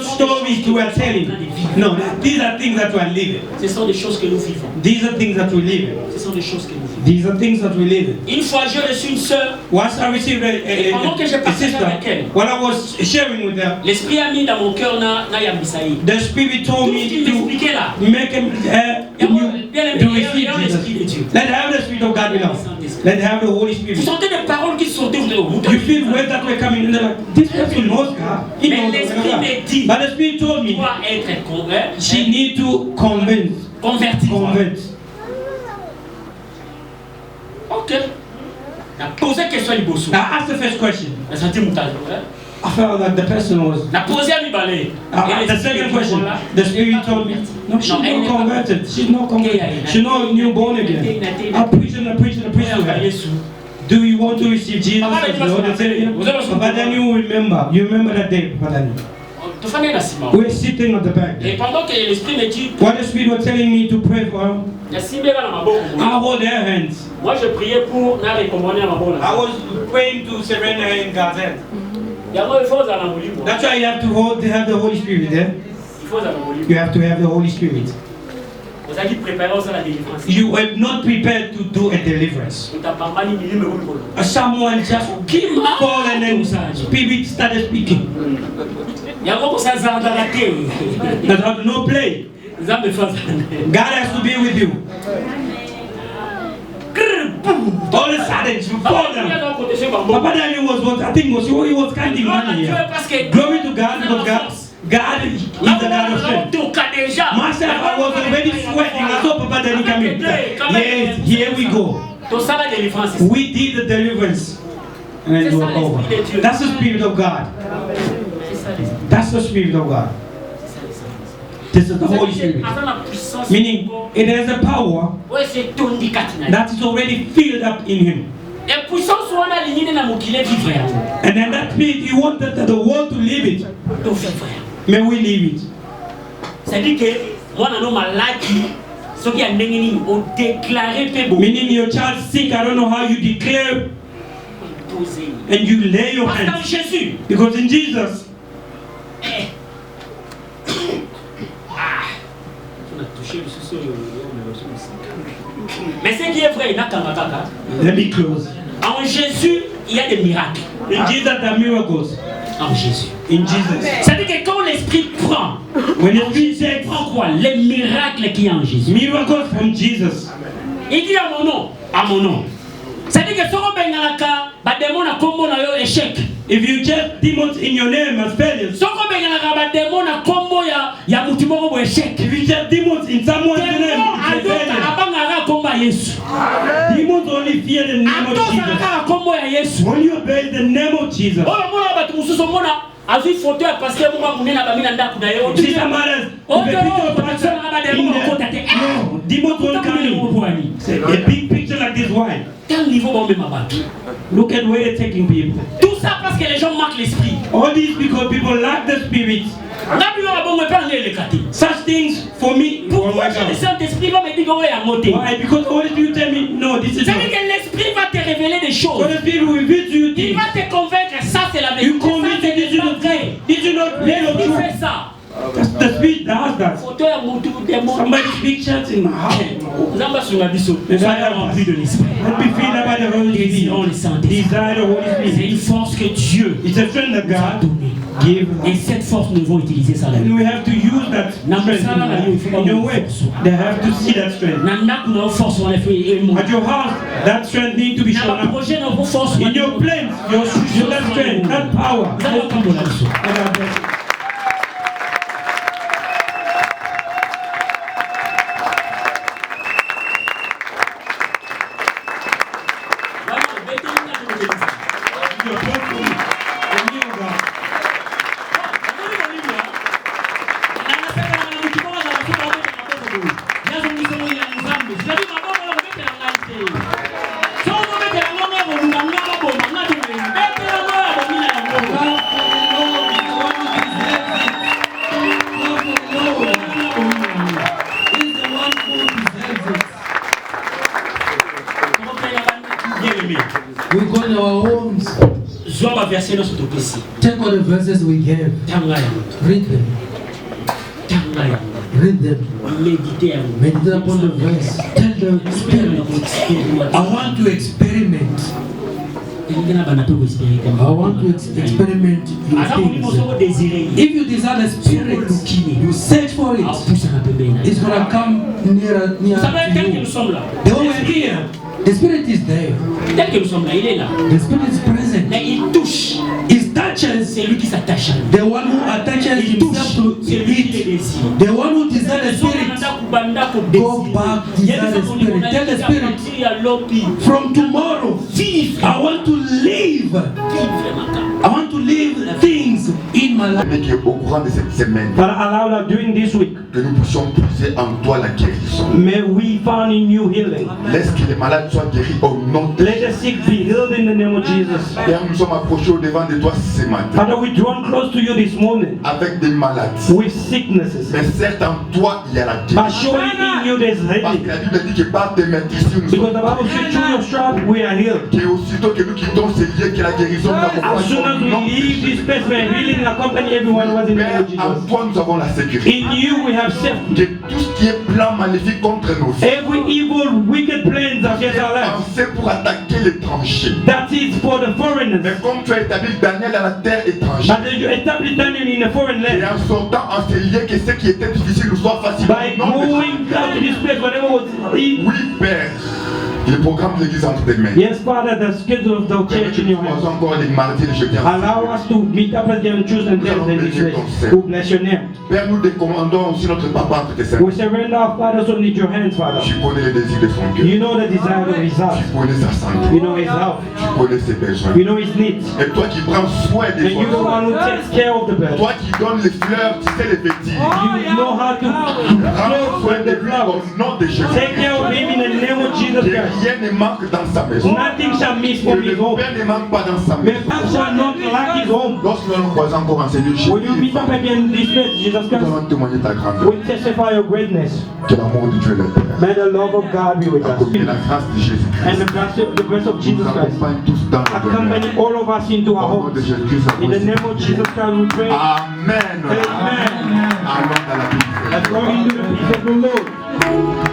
stories we are telling. No, these are things that we are living. Ce sont des choses que nous vivons. These are things that we live. Ce sont des choses que nous vivons. These are things that we live. Une fois, j'ai reçu une sœur. Once I received a sister, when I was sharing with her, l'esprit a mis dans mon cœur na yambisaï. The Spirit told me to make him to receive Jesus. Let have the Spirit of God belong. Let have the Holy Spirit. Vous sentez des paroles qui sont autour de vous. You feel words that were coming in like, this person knows God. He knows God. But the Spirit told me she need to convert. Ok. Na posé question liboso. Now ask the first question. Na senti mutalo. I felt that the person was. Na posé mi balé. The second question, the Spirit told me, no, she's not converted. She's not converted. She's not newborn again. I preach to her. Do you want to receive Jesus as Lord and Savior? But then you remember that day, Papa Daniel. We're sitting at the back. While the Spirit was telling me to pray for her, I hold their hands. I was praying to surrender her in God's hands. That's why you have to have the Holy Spirit there. You have to have the Holy Spirit. You are not prepared to do a deliverance. Someone just fall and then Spirit started speaking. That's no play. God has to be with you. All of a sudden, you fall down. Papa Daniel was he was counting money here. Glory to God, because God is the God of strength. Myself, I was already sweating. I saw Papa Daniel coming. Yes, here we go. We did the deliverance. And it was over. That's the Spirit of God. That's the Spirit of God. This is the Holy Spirit. Meaning, it has a power that is already filled up in Him. And then that means He wanted the world to live it. May we live it. Meaning your child sick, I don't know how you declare and you lay your hands. Because in Jesus, mais ce qui est vrai, let me close. En Jésus, il y a des miracles. In Jesus, there are miracles. En Jésus. In Jesus. C'est-à-dire que quand l'Esprit prend, il prend quoi? Les miracles qu'il y a en Jésus. Miracles from Jesus. Il dit à mon nom. À mon nom. C'est-à-dire que si on a un démon à combo na yo échec. If you check demons in your name as failures. Si on a un démon à combo ya mutimoko échec. If you check demons in someone's name, it's a failure. Demons only fear the name of Jesus. When you obey the name of Jesus. Azi photo ya pasteur munga munena bamina ndaku na yo. Jesus matters. No, demons won't come in. A big picture like this, why? Look at where they're taking people. Tout ça parce que les gens manquent l'esprit. All this because people lack the Spirit. Such things for me. Pourquoi le Saint-Esprit va me dire que est à monter? Why? Because all you tell me, no, this is. C'est-à-dire que l'Esprit va te révéler des choses. So the Spirit will reveal to you. Il va te convaincre, ça c'est la vérité. You convince that this is not vrai. Did you not play your truth? Fait ça. The Spirit does that. Somebody's pictures in my heart. Let be filled by the Holy Spirit. Desire the Holy Spirit. C'est une force que Dieu a friend that God gave. Et cette force, nous devons utiliser ça. And we have to use that strength in your way. They have to see that strength. At your house, that strength needs to be shown up. In your plans, your that strength, that power. We go in our homes. Take all the verses we gave. Read them. Read them. Meditate upon the verse. Tell the Spirit, I want to experiment. I want to experiment your things. If you desire the Spirit, you search for it. It's going to come nearer to you. The way we're here, the Spirit is there. The Spirit is present. He touches. The one who attaches himself to it. The one who desires the Spirit, go back, desire the Spirit. Tell the Spirit, from tomorrow, I want to live. I want to live things in my life. Au courant de cette semaine, Father, allow that during this week, que nous puissions puiser en toi la guérison. may we find in you healing. Laisse que les malades soient guéris au nom de Let the sick be healed in the name of Jesus. Père, nous sommes approchés au devant de toi ce matin Father, we drawn close to you this morning avec des maladies. with sicknesses. Mais certes en toi il y a la But guérison. surely in you there's Parce healing. que la Bible dit que par tes meurtrissures nous Because sommes the Bible says through your stripe we are healed. que aussitôt que nous quittons ce lieu que la guérison nous As soon as accompagne au we nom de leave this Jésus. place where healing accompany everyone who was in the name Père, of Jesus. en toi nous avons la sécurité. In you we have safety. Que tout ce qui est plan maléfique contre nos vies, Every evil, wicked plans against our lives. pensé pour attaquer l'étranger. That is for the foreigners. Mais comme tu as établi Daniel à la terre étrangère, But you established Daniel in a foreign et land. en sortant en ce lieu que ce qui était difficile nous soit facile. By Au nom de going down to this place, whatever was Jésus. Oui, Père. Le programme de l'église entre tes mains. yes, Father, the schedule of the church in your hands. Encore les mardis, les jeudis. Allow us to meet up again on Tuesday and Thursday this week. We bless your name. Père, nous décommandons aussi notre papa entre tes mains. We surrender our fathers only to your hands, Father. Tu connais les désirs de son cœur. You know the desire of his heart. Tu connais sa santé. You know his health. Tu connais ses besoins. You know his needs. Et toi qui prends soin des And you're the one who takes care of the birds. toi qui donnes les fleurs, tu sais les petits. You know how to Prends soin clothe de the lui flowers. au nom de Jésus. Take care of him in the name of Jesus Que Christ. rien ne manque dans sa maison. Nothing shall miss Que from le his home. Père ne manque pas dans sa May maison. God shall not lack his home. Lorsque nous allons croiser encore en Seigneur Jésus, When you meet up again in this place, Jesus nous Christ, allons témoigner ta grandeur. we testify your greatness. Que l'amour de Dieu le Père. May the love of God be with us. Et la grâce de And Jésus-Christ the grace of nous Jesus Christ accompagne tous dans le accompany all of us into our Au nom de homes. Jésus-Christ, In the name of Jesus Christ we pray. Amen. Amen. Allons dans la vie. Let's go into the peace of the Lord.